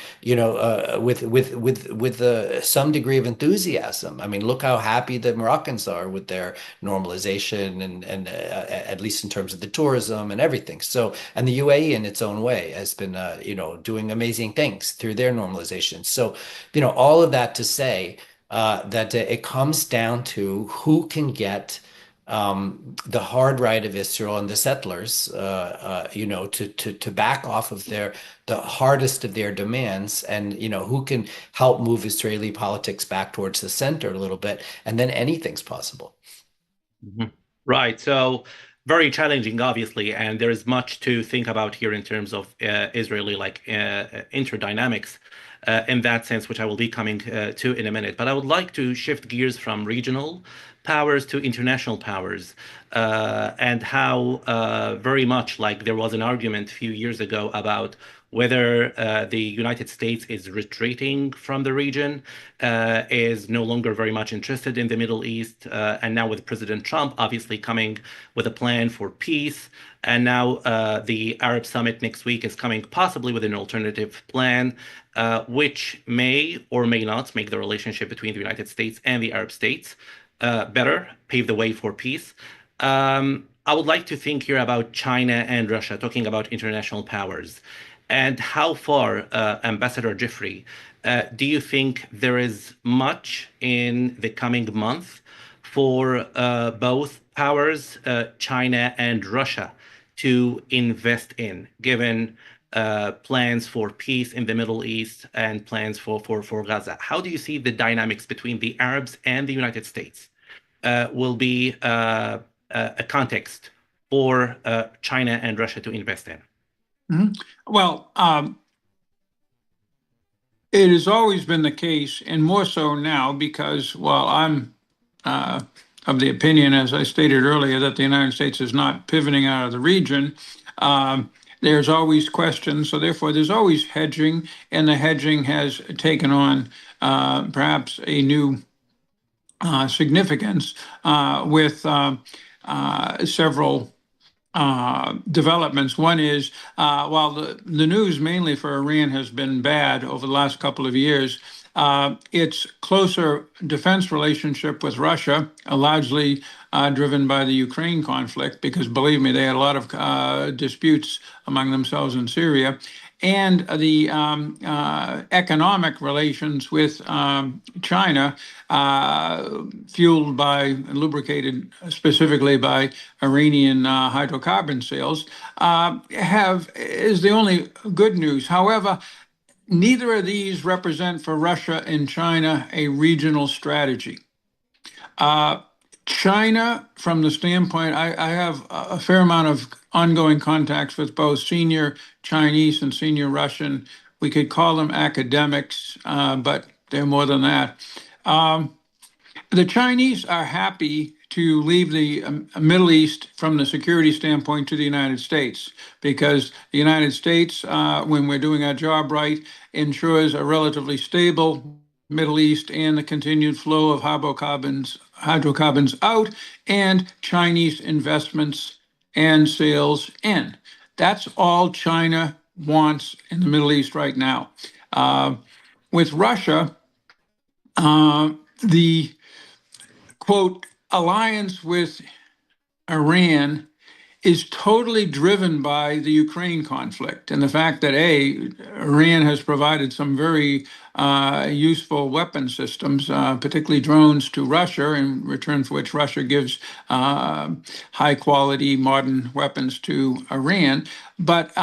S7: with some degree of enthusiasm. I mean, look how happy the Moroccans are with their normalization, and at least in terms of the tourism and everything. So, and the UAE in its own way has been, doing amazing things through their normalization. So, all of that to say that it comes down to who can get the hard right of Israel and the settlers, to back off of the hardest of their demands, and who can help move Israeli politics back towards the center a little bit, and then anything's possible.
S4: Mhm. Right. So very challenging, obviously, and there is much to think about here in terms of Israeli interdynamics in that sense, which I will be coming to in a minute. But I would like to shift gears from regional powers to international powers, and how very much like there was an argument a few years ago about whether the United States is retreating from the region, is no longer very much interested in the Middle East, and now with President Trump obviously coming with a plan for peace, and now the Arab Summit next week is coming possibly with an alternative plan, which may or may not make the relationship between the United States and the Arab states better, pave the way for peace. I would like to think here about China and Russia, talking about international powers. And how far, Ambassador Jeffrey, do you think there is much in the coming month for both powers, China and Russia, to invest in, given plans for peace in the Middle East and plans for Gaza? How do you see the dynamics between the Arabs and the United States will be a context for China and Russia to invest in?
S5: Well, it has always been the case, and more so now, because while I'm of the opinion, as I stated earlier, that the United States is not pivoting out of the region, there's always questions. So therefore, there's always hedging, and the hedging has taken on perhaps a new significance with several developments. One is, while the news mainly for Iran has been bad over the last couple of years, its closer defense relationship with Russia, largely driven by the Ukraine conflict, because believe me, they had a lot of disputes among themselves in Syria, and the economic relations with China, fueled by, lubricated specifically by Iranian hydrocarbon sales, is the only good news. However, neither of these represent for Russia and China a regional strategy. China, from the standpoint, I have a fair amount of ongoing contacts with both senior Chinese and senior Russian. We could call them academics, but they're more than that. The Chinese are happy to leave the Middle East from the security standpoint to the United States, because the United States, when we're doing our job right, ensures a relatively stable Middle East and the continued flow of hydrocarbons out, and Chinese investments and sales in. That's all China wants in the Middle East right now. With Russia, the quote, alliance with Iran is totally driven by the Ukraine conflict and the fact that Iran has provided some very useful weapon systems, particularly drones, to Russia, in return for which Russia gives high quality modern weapons to Iran. But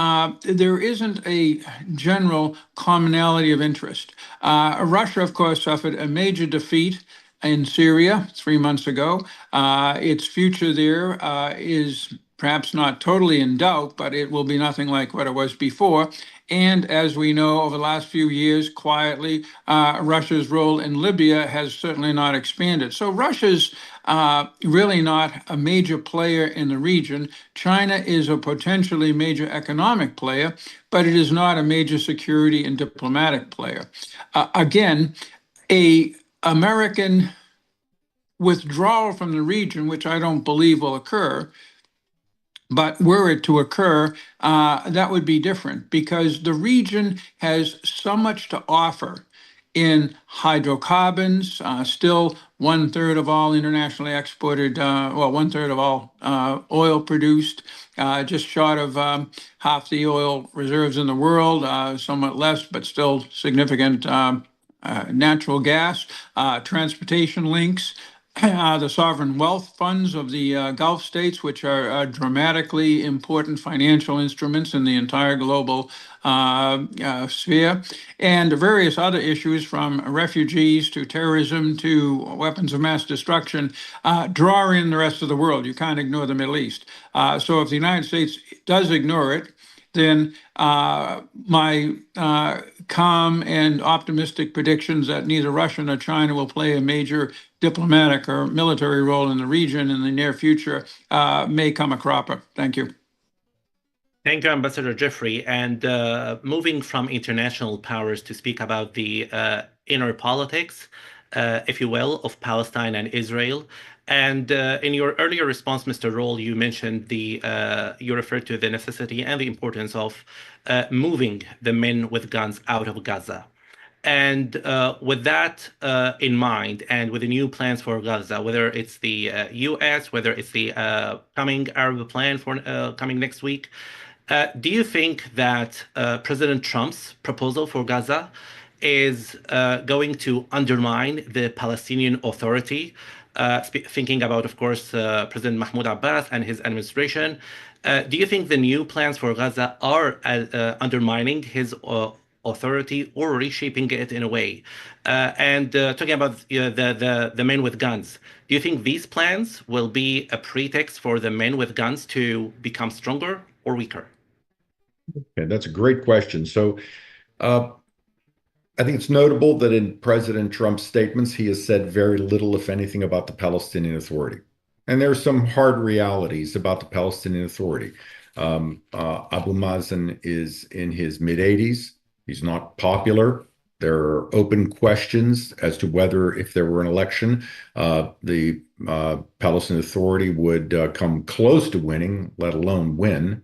S5: there isn't a general commonality of interest. Russia, of course, suffered a major defeat in Syria 3 months ago. Its future there is perhaps not totally in doubt, but it will be nothing like what it was before. And as we know, over the last few years, quietly, Russia's role in Libya has certainly not expanded. So Russia's really not a major player in the region. China is a potentially major economic player, but it is not a major security and diplomatic player. Again, a American withdrawal from the region, which I don't believe will occur, but were it to occur, that would be different because the region has so much to offer in hydrocarbons, still one third of all internationally exported, well, one third of all oil produced, just short of half the oil reserves in the world, somewhat less, but still significant. Natural gas, transportation links, the sovereign wealth funds of the Gulf states, which are dramatically important financial instruments in the entire global sphere, and various other issues from refugees to terrorism to weapons of mass destruction draw in the rest of the world. You can't ignore the Middle East. So if the United States does ignore it, then my calm and optimistic predictions that neither Russia nor China will play a major diplomatic or military role in the region in the near future may come a cropper. Thank you.
S4: Thank you, Ambassador Jeffrey. And moving from international powers to speak about the inner politics, if you will, of Palestine and Israel. And in your earlier response, Mr. Roll, you mentioned you referred to the necessity and the importance of moving the men with guns out of Gaza. And with that in mind, and with the new plans for Gaza, whether it's the U.S., whether it's the coming Arab plan for coming next week, do you think that President Trump's proposal for Gaza is going to undermine the Palestinian Authority? Thinking about, of course, President Mahmoud Abbas and his administration, do you think the new plans for Gaza are undermining his authority or reshaping it in a way? And talking about the men with guns, do you think these plans will be a pretext for the men with guns to become stronger or weaker?
S6: Okay, that's a great question. So I think it's notable that in President Trump's statements, he has said very little, if anything, about the Palestinian Authority. And there are some hard realities about the Palestinian Authority. Abu Mazen is in his mid-80s. He's not popular. There are open questions as to whether, if there were an election, the Palestinian Authority would come close to winning, let alone win.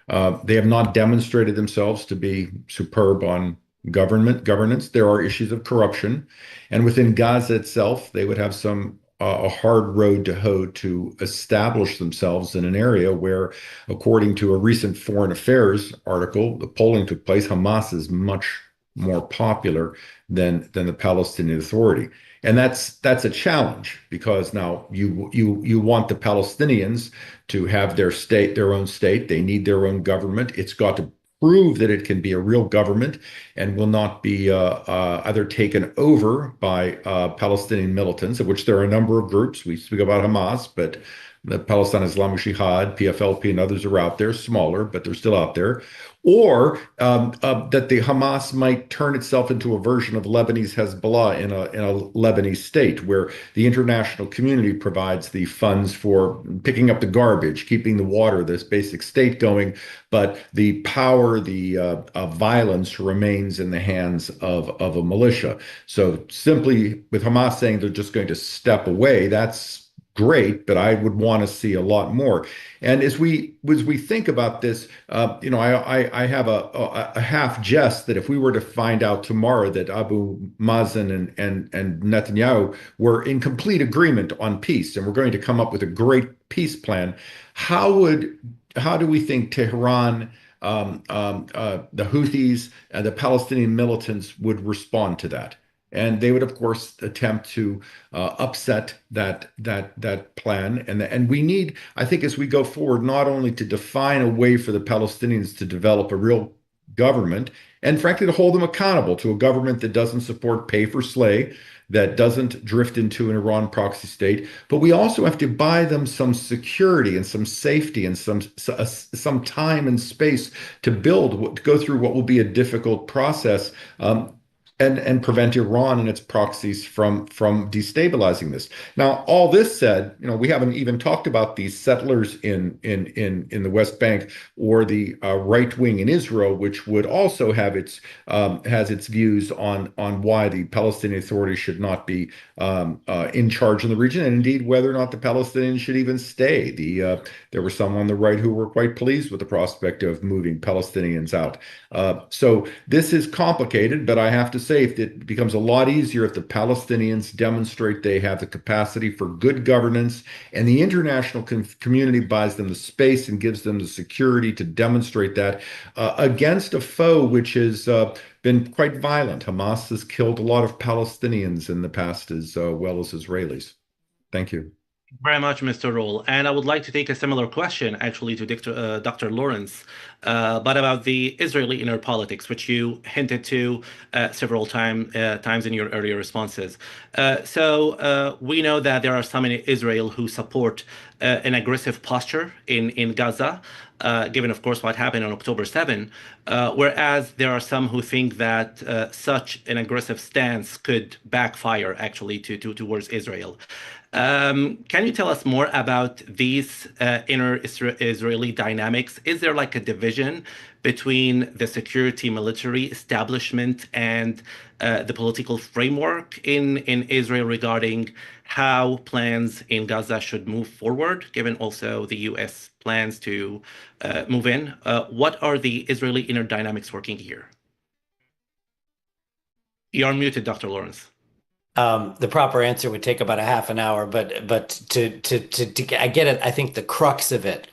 S6: They have not demonstrated themselves to be superb on governance. There are issues of corruption, and within Gaza itself, they would have a hard road to hoe to establish themselves in an area where, according to a recent Foreign Affairs article, the polling took place. Hamas is much more popular than the Palestinian Authority. And that's a challenge because now you want the Palestinians to have their state, their own state. They need their own government. It's got to prove that it can be a real government and will not be either taken over by Palestinian militants, of which there are a number of groups. We speak about Hamas, but the Palestine Islamic Jihad, PFLP, and others are out there, smaller, but they're still out there. Or that the Hamas might turn itself into a version of Lebanese Hezbollah in a Lebanese state, where the international community provides the funds for picking up the garbage, keeping the water, this basic state going, but the power, the violence remains in the hands of a militia. So simply with Hamas saying they're just going to step away, that's great, but I would want to see a lot more. And as we think about this, I have a half jest that if we were to find out tomorrow that Abu Mazen and Netanyahu were in complete agreement on peace and we're going to come up with a great peace plan, how do we think Tehran, the Houthis, and the Palestinian militants would respond to that? And they would, of course, attempt to upset that plan. And we need, I think, as we go forward, not only to define a way for the Palestinians to develop a real government, and frankly, to hold them accountable to a government that doesn't support pay for slay, that doesn't drift into an Iran proxy state, but we also have to buy them some security and some safety and some time and space to go through what will be a difficult process. and prevent Iran and its proxies from destabilizing this. Now, all this said, we haven't even talked about the settlers in the West Bank or the right wing in Israel, which would also have has its views on why the Palestinian Authority should not be in charge in the region, and indeed whether or not the Palestinians should even stay. There were some on the right who were quite pleased with the prospect of moving Palestinians out. So this is complicated, but I have to say it becomes a lot easier if the Palestinians demonstrate they have the capacity for good governance, and the international community buys them the space and gives them the security to demonstrate that against a foe which has been quite violent. Hamas has killed a lot of Palestinians in the past as well as Israelis. Thank you.
S4: Very much, Mr. Roll. And I would like to take a similar question, actually, to Dr. Lawrence, but about the Israeli inner politics, which you hinted to several times in your earlier responses. So we know that there are some in Israel who support an aggressive posture in Gaza, given, of course, what happened on October 7, whereas there are some who think that such an aggressive stance could backfire, actually, towards Israel. Can you tell us more about these inner Israeli dynamics? Is there like a division between the security military establishment and the political framework in Israel regarding how plans in Gaza should move forward, given also the U.S. plans to move in? What are the Israeli inner dynamics working here? You're muted, Dr. Lawrence.
S7: The proper answer would take about a half an hour, but I get it. I think the crux of it,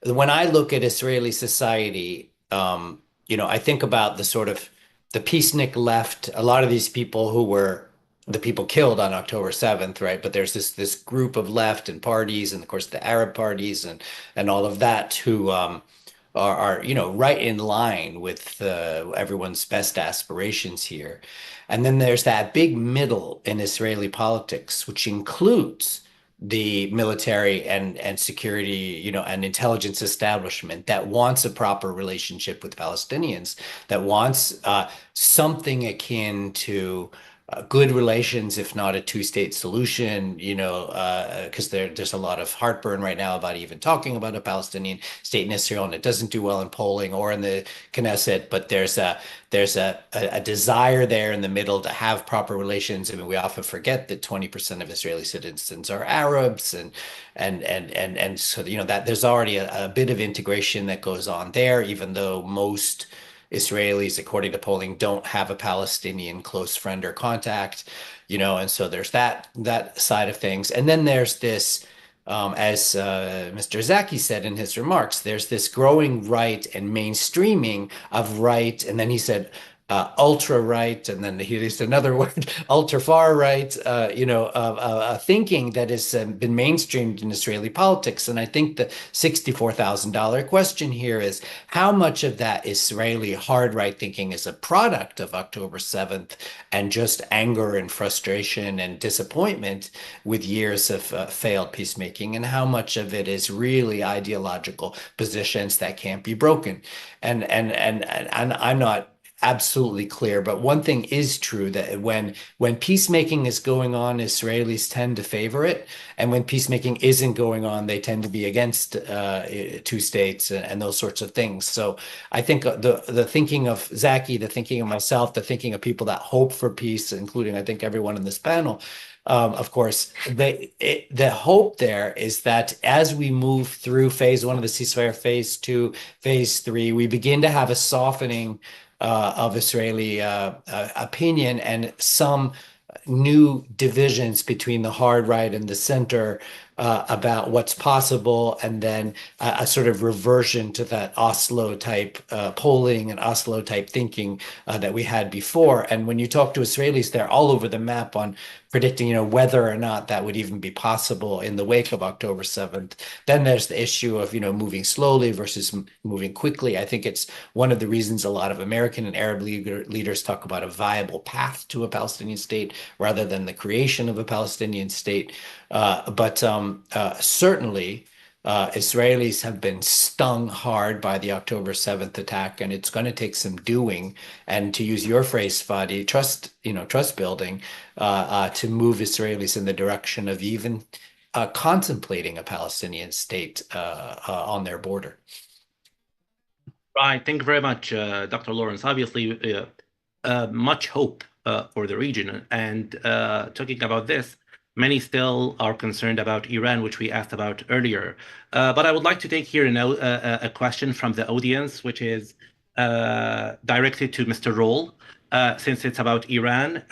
S7: when I look at Israeli society, I think about the sort of the peacenik left. A lot of these people who were the people killed on October 7th, right? But there's this group of left and parties, and of course the Arab parties and all of that who are right in line with everyone's best aspirations here. And then there's that big middle in Israeli politics, which includes the military and security, and intelligence establishment that wants a proper relationship with Palestinians, that wants something akin to good relations, if not a two-state solution, because there's a lot of heartburn right now about even talking about a Palestinian state in Israel, and it doesn't do well in polling or in the Knesset. But there's a desire there in the middle to have proper relations. I mean, we often forget that 20% of Israeli citizens are Arabs, and so that there's already a bit of integration that goes on there, even though most Israelis, according to polling, don't have a Palestinian close friend or contact, and so there's that side of things. And then there's this, as Mr. Zaki said in his remarks, there's this growing right and mainstreaming of right, and then he said ultra right, and then he used another word, ultra far right, thinking that has been mainstreamed in Israeli politics. And I think the $64,000 question here is how much of that Israeli hard right thinking is a product of October 7th and just anger and frustration and disappointment with years of failed peacemaking, and how much of it is really ideological positions that can't be broken. And I'm not absolutely clear, but one thing is true, that when peacemaking is going on, Israelis tend to favor it, and when peacemaking isn't going on, they tend to be against two states and those sorts of things. So I think the thinking of Zaki, the thinking of myself, the thinking of people that hope for peace, including I think everyone in this panel, of course, the hope there is that as we move through phase 1 of the ceasefire, phase 2, phase 3, we begin to have a softening of Israeli opinion and some new divisions between the hard right and the center about what's possible, and then a sort of reversion to that Oslo type polling and Oslo type thinking that we had before. And when you talk to Israelis, they're all over the map on predicting, whether or not that would even be possible in the wake of October 7th. Then there's the issue of, moving slowly versus moving quickly. I think it's one of the reasons a lot of American and Arab leaders talk about a viable path to a Palestinian state rather than the creation of a Palestinian state. But certainly Israelis have been stung hard by the October 7th attack, and it's going to take some doing. And to use your phrase, Fadi, trust building, to move Israelis in the direction of even contemplating a Palestinian state on their border.
S4: Right. Thank you very much, Dr. Lawrence. Obviously, much hope for the region. And talking about this, many still are concerned about Iran, which we asked about earlier. But I would like to take here a question from the audience, which is directed to Mr. Roll, since it's about Iran.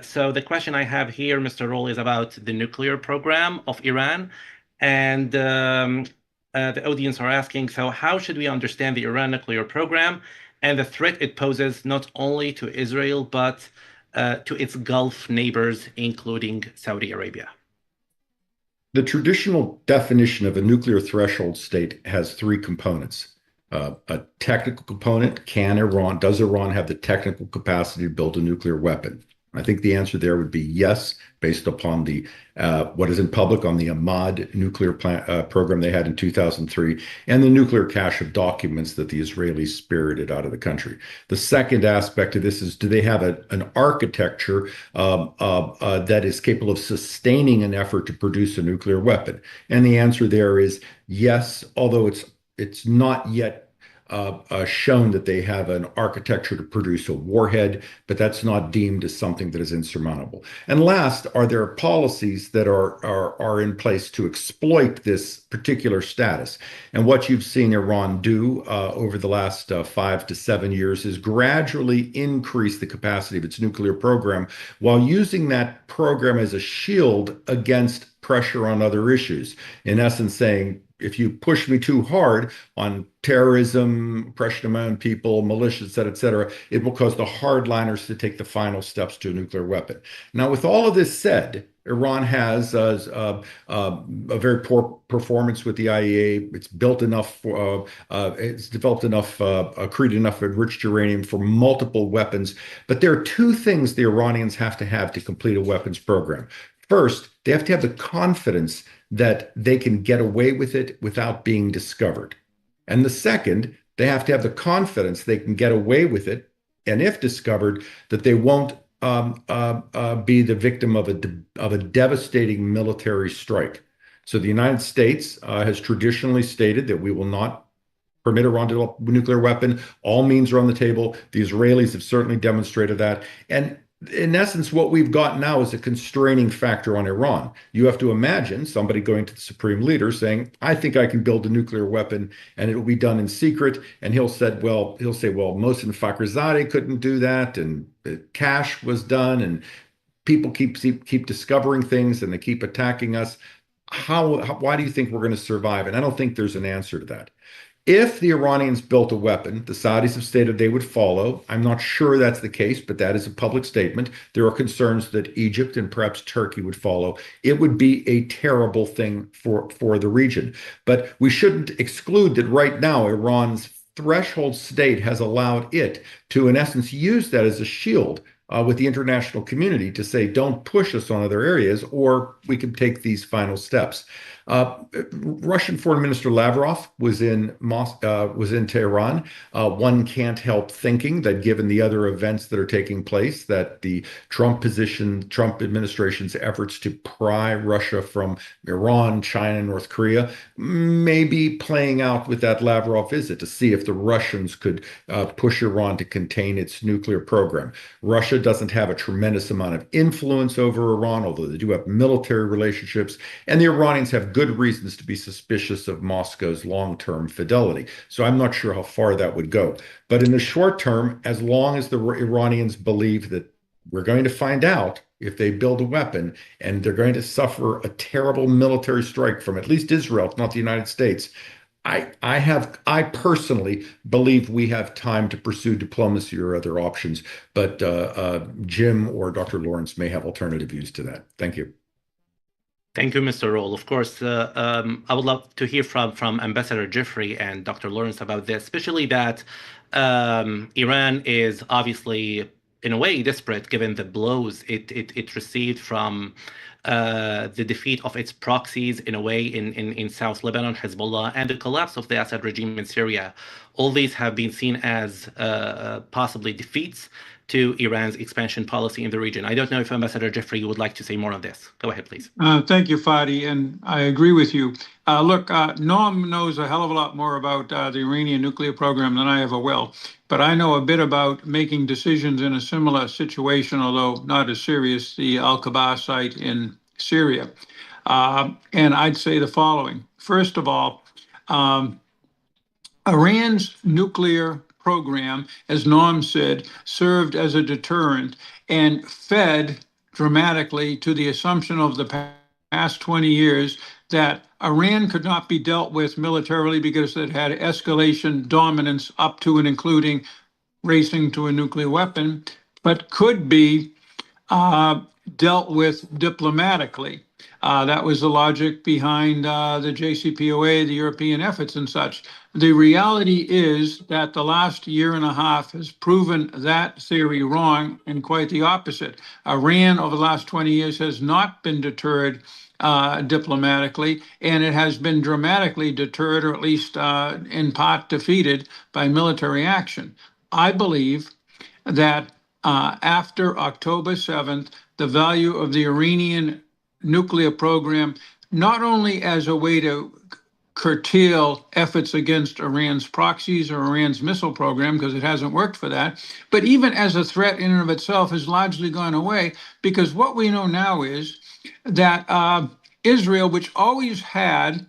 S4: So the question I have here, Mr. Roll, is about the nuclear program of Iran. And the audience are asking, so how should we understand the Iran nuclear program and the threat it poses not only to Israel, but to its Gulf neighbors, including Saudi Arabia?
S6: The traditional definition of a nuclear threshold state has three components. A technical component, does Iran have the technical capacity to build a nuclear weapon? I think the answer there would be yes, based upon the what is in public on the Ahmad nuclear program they had in 2003 and the nuclear cache of documents that the Israelis spirited out of the country. The second aspect of this is, do they have an architecture that is capable of sustaining an effort to produce a nuclear weapon? And the answer there is yes, although it's not yet shown that they have an architecture to produce a warhead, but that's not deemed as something that is insurmountable. And last, are there policies that are in place to exploit this particular status? And what you've seen Iran do over the last 5 to 7 years is gradually increase the capacity of its nuclear program while using that program as a shield against pressure on other issues. In essence, saying, if you push me too hard on terrorism, oppression of my own people, militias, et cetera, it will cause the hardliners to take the final steps to a nuclear weapon. Now, with all of this said, Iran has a very poor performance with the IAEA. It's built enough, it's developed enough, created enough enriched uranium for multiple weapons. But there are two things the Iranians have to complete a weapons program. First, they have to have the confidence that they can get away with it without being discovered. And the second, they have to have the confidence they can get away with it, and if discovered, that they won't be the victim of a devastating military strike. So the United States has traditionally stated that we will not permit Iran to develop a nuclear weapon. All means are on the table. The Israelis have certainly demonstrated that. And in essence, what we've got now is a constraining factor on Iran. You have to imagine somebody going to the supreme leader saying, I think I can build a nuclear weapon and it will be done in secret. And he'll say, well, Mohsen Fakhrizadeh couldn't do that. And the cache was done. And people keep discovering things and they keep attacking us. Why do you think we're going to survive? And I don't think there's an answer to that. If the Iranians built a weapon, the Saudis have stated they would follow. I'm not sure that's the case, but that is a public statement. There are concerns that Egypt and perhaps Turkey would follow. It would be a terrible thing for the region. But we shouldn't exclude that right now Iran's threshold state has allowed it to, in essence, use that as a shield with the international community to say, don't push us on other areas, or we can take these final steps. Russian Foreign Minister Lavrov was in Tehran. One can't help thinking that given the other events that are taking place, that the Trump administration's efforts to pry Russia from Iran, China, North Korea may be playing out with that Lavrov visit to see if the Russians could push Iran to contain its nuclear program. Russia doesn't have a tremendous amount of influence over Iran, although they do have military relationships, and the Iranians have good reasons to be suspicious of Moscow's long-term fidelity. So I'm not sure how far that would go. But in the short term, as long as the Iranians believe that we're going to find out if they build a weapon and they're going to suffer a terrible military strike from at least Israel, not the United States, I personally believe we have time to pursue diplomacy or other options, but Jim or Dr. Lawrence may have alternative views to that. Thank you.
S4: Thank you, Mr. Roll. Of course, I would love to hear from Ambassador Jeffrey and Dr. Lawrence about this, especially that Iran is obviously in a way desperate given the blows it received from the defeat of its proxies in a way in South Lebanon, Hezbollah, and the collapse of the Assad regime in Syria. All these have been seen as possibly defeats to Iran's expansion policy in the region. I don't know if Ambassador Jeffrey would like to say more on this. Go ahead, please.
S5: Thank you, Fadi, and I agree with you. Look, Noam knows a hell of a lot more about the Iranian nuclear program than I ever will, but I know a bit about making decisions in a similar situation, although not as serious, the Al-Kaba site in Syria. And I'd say the following. First of all, Iran's nuclear program, as Noam said, served as a deterrent and fed dramatically to the assumption of the past 20 years that Iran could not be dealt with militarily because it had escalation dominance up to and including racing to a nuclear weapon, but could be dealt with diplomatically. That was the logic behind the JCPOA, the European efforts and such. The reality is that the last year and a half has proven that theory wrong and quite the opposite. Iran over the last 20 years has not been deterred diplomatically, and it has been dramatically deterred, or at least in part defeated, by military action. I believe that after October 7th, the value of the Iranian nuclear program, not only as a way to curtail efforts against Iran's proxies or Iran's missile program, because it hasn't worked for that, but even as a threat in and of itself has largely gone away, because what we know now is that Israel, which always had,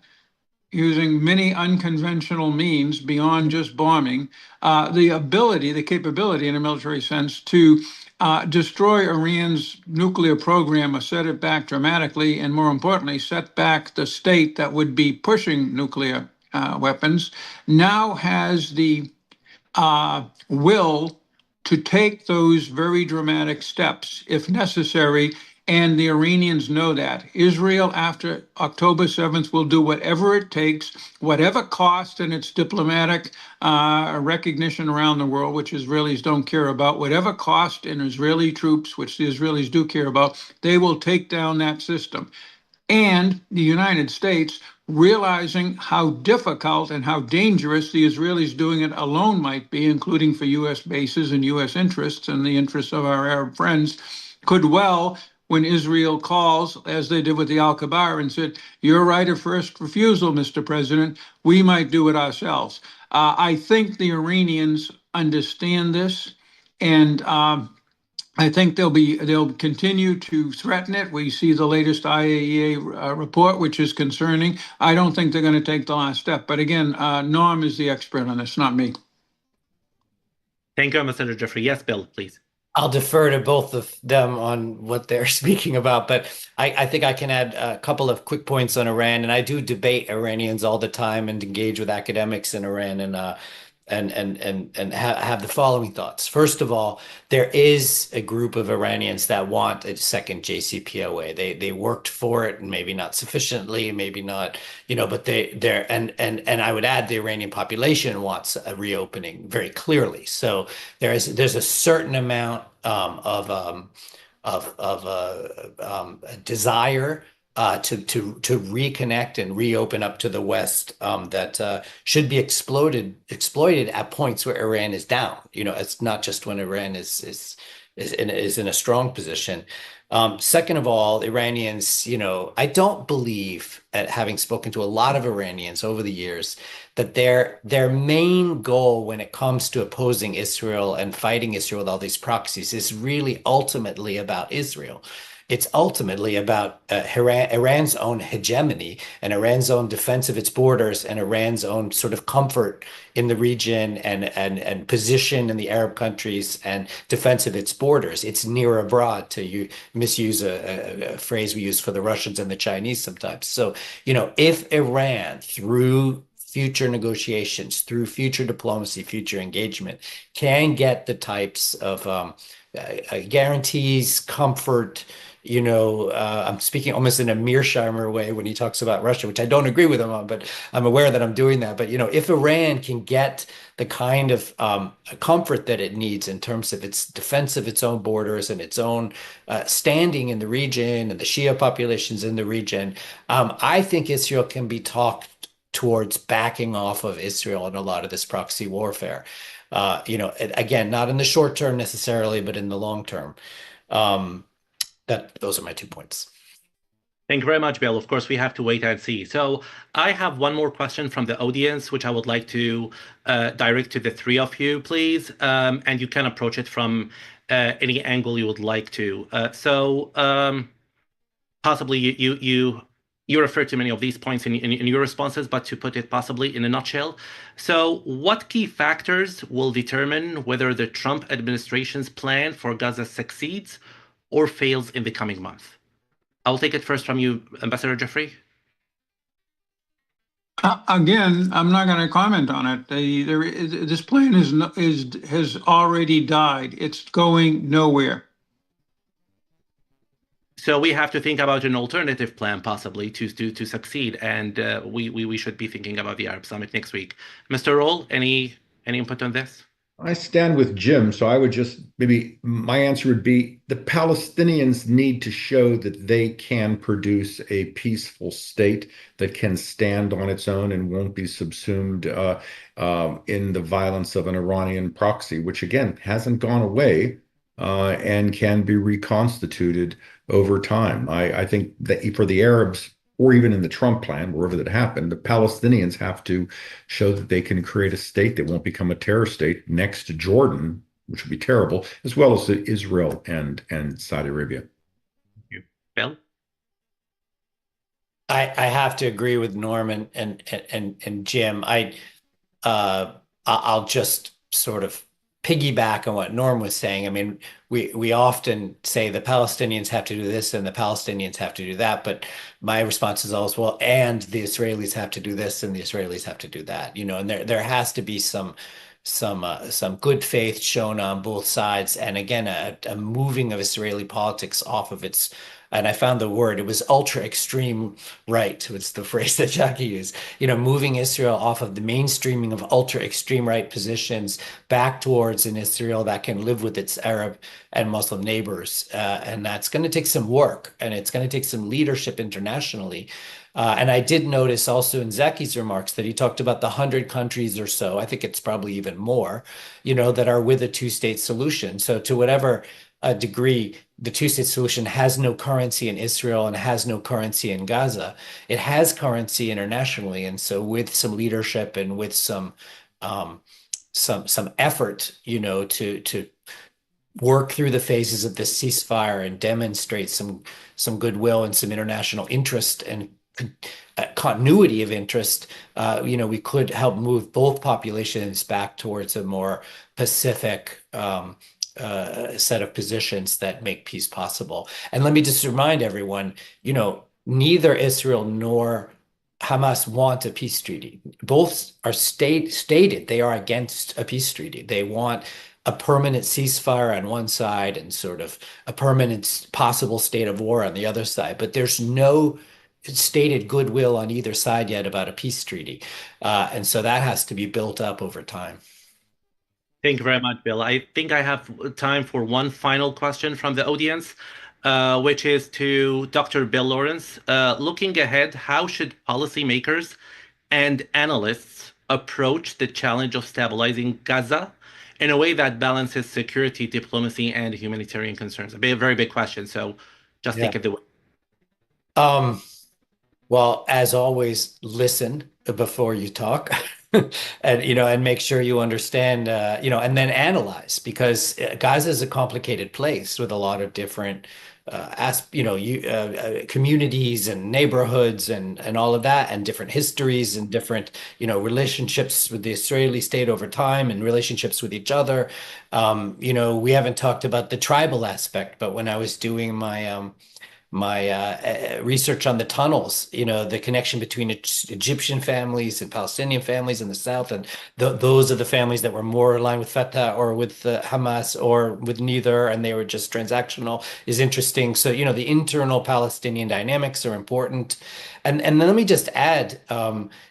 S5: using many unconventional means beyond just bombing, the capability in a military sense to destroy Iran's nuclear program or set it back dramatically, and more importantly, set back the state that would be pushing nuclear weapons, now has the will to take those very dramatic steps if necessary. And the Iranians know that. Israel, after October 7th, will do whatever it takes, whatever cost in its diplomatic recognition around the world, which Israelis don't care about, whatever cost in Israeli troops, which the Israelis do care about, they will take down that system. And the United States, realizing how difficult and how dangerous the Israelis doing it alone might be, including for U.S. bases and U.S. interests and the interests of our Arab friends, could well, when Israel calls, as they did with the Al-Kabar, and said, your right of first refusal, Mr. President, we might do it ourselves. I think the Iranians understand this, and I think they'll continue to threaten it. We see the latest IAEA report, which is concerning. I don't think they're going to take the last step. But again, Noam is the expert on this, not me.
S4: Thank you, Ambassador Jeffrey. Yes, Bill, please.
S7: I'll defer to both of them on what they're speaking about, but I think I can add a couple of quick points on Iran. And I do debate Iranians all the time and engage with academics in Iran and have the following thoughts. First of all, there is a group of Iranians that want a second JCPOA. They worked for it, and maybe not sufficiently, maybe not, but they're and I would add the Iranian population wants a reopening very clearly. So there's a certain amount of desire to reconnect and reopen up to the West that should be exploited at points where Iran is down. It's not just when Iran is in a strong position. Second of all, Iranians, I don't believe, at having spoken to a lot of Iranians over the years, that their main goal when it comes to opposing Israel and fighting Israel with all these proxies is really ultimately about Israel. It's ultimately about Iran's own hegemony and Iran's own defense of its borders and Iran's own sort of comfort in the region and position in the Arab countries and defense of its borders. It's near abroad, to misuse a phrase we use for the Russians and the Chinese sometimes. So, if Iran, through future negotiations, through future diplomacy, future engagement, can get the types of guarantees, comfort, I'm speaking almost in a Mearsheimer way when he talks about Russia, which I don't agree with him on, but I'm aware that I'm doing that. But if Iran can get the kind of comfort that it needs in terms of its defense of its own borders and its own standing in the region and the Shia populations in the region, I think Israel can be talked towards backing off of Israel in a lot of this proxy warfare. Again, not in the short term necessarily, but in the long term. Those are my 2 points.
S4: Thank you very much, Bill. Of course, we have to wait and see. So I have one more question from the audience, which I would like to direct to the three of you, please. And you can approach it from any angle you would like to. Possibly you referred to many of these points in your responses, but to put it possibly in a nutshell. So what key factors will determine whether the Trump administration's plan for Gaza succeeds or fails in the coming month? I'll take it first from you, Ambassador Jeffrey.
S5: Again, I'm not going to comment on it. This plan has already died. It's going nowhere.
S4: So we have to think about an alternative plan possibly to succeed, and we should be thinking about the Arab Summit next week. Mr. Roll, any input on this?
S6: I stand with Jim, so I would just maybe my answer would be the Palestinians need to show that they can produce a peaceful state that can stand on its own and won't be subsumed in the violence of an Iranian proxy, which again hasn't gone away and can be reconstituted over time. I think that for the Arabs, or even in the Trump plan, wherever that happened, the Palestinians have to show that they can create a state that won't become a terror state next to Jordan, which would be terrible, as well as Israel and Saudi Arabia.
S4: Thank you. Bill?
S7: I have to agree with Norm and Jim. I'll just sort of piggyback on what Norm was saying. I mean, we often say the Palestinians have to do this and the Palestinians have to do that, but my response is always, well, and the Israelis have to do this and the Israelis have to do that, and there has to be some good faith shown on both sides, and again, a moving of Israeli politics off of its. And I found the word, it was ultra extreme right, was the phrase that Jackie used, moving Israel off of the mainstreaming of ultra extreme right positions back towards an Israel that can live with its Arab and Muslim neighbors. And that's going to take some work, and it's going to take some leadership internationally. And I did notice also in Zaki's remarks that he talked about the 100 countries or so, I think it's probably even more, that are with a two-state solution. So to whatever degree the two-state solution has no currency in Israel and has no currency in Gaza, it has currency internationally. And so with some leadership and with some effort, to work through the phases of this ceasefire and demonstrate some goodwill and some international interest and continuity of interest, we could help move both populations back towards a more pacific set of positions that make peace possible. And let me just remind everyone, neither Israel nor Hamas want a peace treaty. Both are stated they are against a peace treaty. They want a permanent ceasefire on one side and sort of a permanent possible state of war on the other side. But there's no stated goodwill on either side yet about a peace treaty. And so that has to be built up over time.
S4: Thank you very much, Bill. I think I have time for one final question from the audience, which is to Dr. Bill Lawrence. Looking ahead, how should policymakers and analysts approach the challenge of stabilizing Gaza in a way that balances security, diplomacy, and humanitarian concerns? A very big question, so just take it away.
S7: Well, as always, listen before you talk. And make sure you understand, and then analyze, because Gaza is a complicated place with a lot of different communities and neighborhoods and all of that, and different histories and different relationships with the Israeli state over time and relationships with each other. We haven't talked about the tribal aspect, but when I was doing my research on the tunnels, the connection between Egyptian families and Palestinian families in the south, and those are the families that were more aligned with Fatah or with Hamas or with neither, and they were just transactional, is interesting. So, the internal Palestinian dynamics are important. And then let me just add,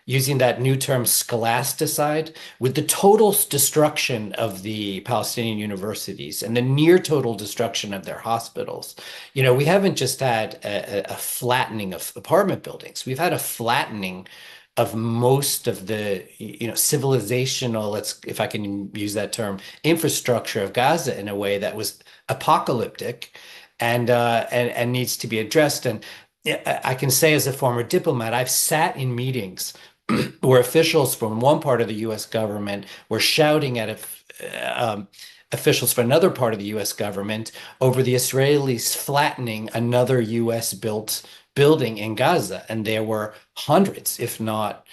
S7: using that new term scholasticide, with the total destruction of the Palestinian universities and the near total destruction of their hospitals, we haven't just had a flattening of apartment buildings. We've had a flattening of most of the, civilizational, if I can use that term, infrastructure of Gaza in a way that was apocalyptic and needs to be addressed. And I can say, as a former diplomat, I've sat in meetings where officials from one part of the U.S. government were shouting at officials for another part of the U.S. government over the Israelis flattening another U.S. built building in Gaza. And there were hundreds, if not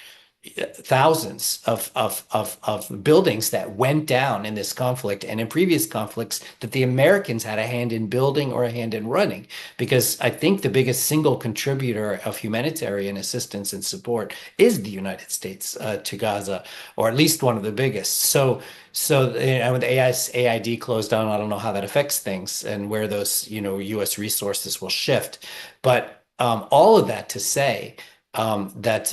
S7: thousands of buildings that went down in this conflict and in previous conflicts that the Americans had a hand in building or a hand in running, because I think the biggest single contributor of humanitarian assistance and support is the United States to Gaza, or at least one of the biggest. So when the AID closed down, I don't know how that affects things and where those U.S. resources will shift, but all of that to say there's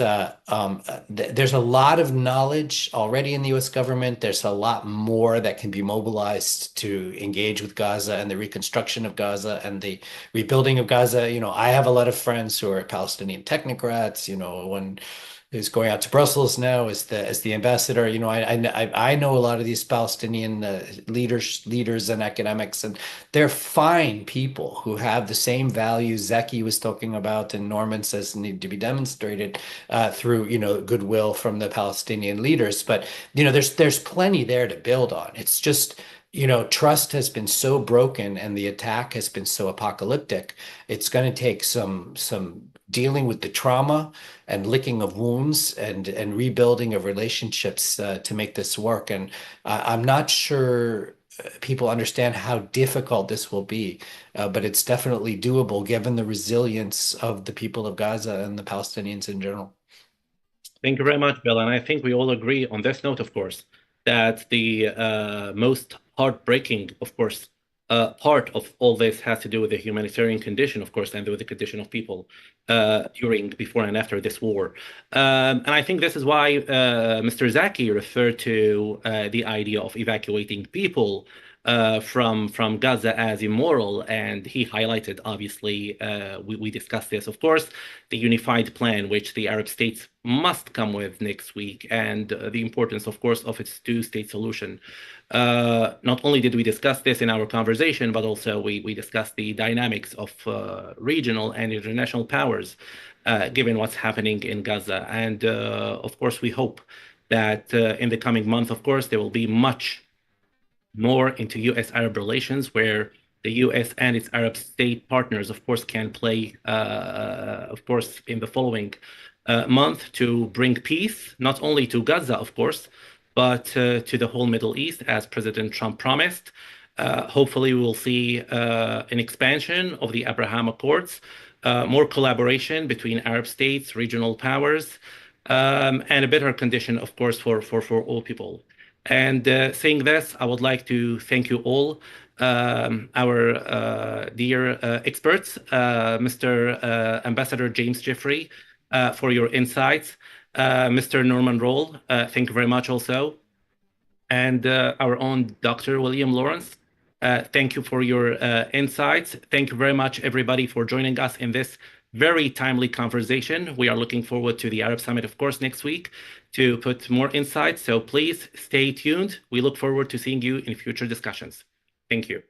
S7: a lot of knowledge already in the U.S. government. There's a lot more that can be mobilized to engage with Gaza and the reconstruction of Gaza and the rebuilding of Gaza. I have a lot of friends who are Palestinian technocrats. One who's going out to Brussels now as the ambassador. I know a lot of these Palestinian leaders and academics, and they're fine people who have the same values Zaki was talking about, and Norman says need to be demonstrated through goodwill from the Palestinian leaders. But there's plenty there to build on. It's just trust has been so broken and the attack has been so apocalyptic. It's going to take some dealing with the trauma and licking of wounds and rebuilding of relationships to make this work. And I'm not sure people understand how difficult this will be, but it's definitely doable given the resilience of the people of Gaza and the Palestinians in general.
S4: Thank you very much, Bill. And I think we all agree on this note, of course, that the most heartbreaking, of course, part of all this has to do with the humanitarian condition, of course, and with the condition of people during, before, and after this war. And I think this is why Mr. Zaki referred to the idea of evacuating people from Gaza as immoral, and he highlighted, obviously, we discussed this, of course, the unified plan which the Arab states must come with next week, and the importance, of course, of its two-state solution. Not only did we discuss this in our conversation, but also we discussed the dynamics of regional and international powers, given what's happening in Gaza. And of course, we hope that in the coming month, of course, there will be much more into U.S. Arab relations, where the U.S. and its Arab state partners, of course, can play, of course, in the following month to bring peace, not only to Gaza, of course, but to the whole Middle East, as President Trump promised. Hopefully, we will see an expansion of the Abraham Accords, more collaboration between Arab states, regional powers, and a better condition, of course, for all people. And saying this, I would like to thank you all, our dear experts, Mr. Ambassador James Jeffrey, for your insights, Mr. Norman Roll, thank you very much also, and our own Dr. William Lawrence, thank you for your insights. Thank you very much, everybody, for joining us in this very timely conversation. We are looking forward to the Arab Summit, of course, next week to put more insights. So please stay tuned. We look forward to seeing you in future discussions. Thank you.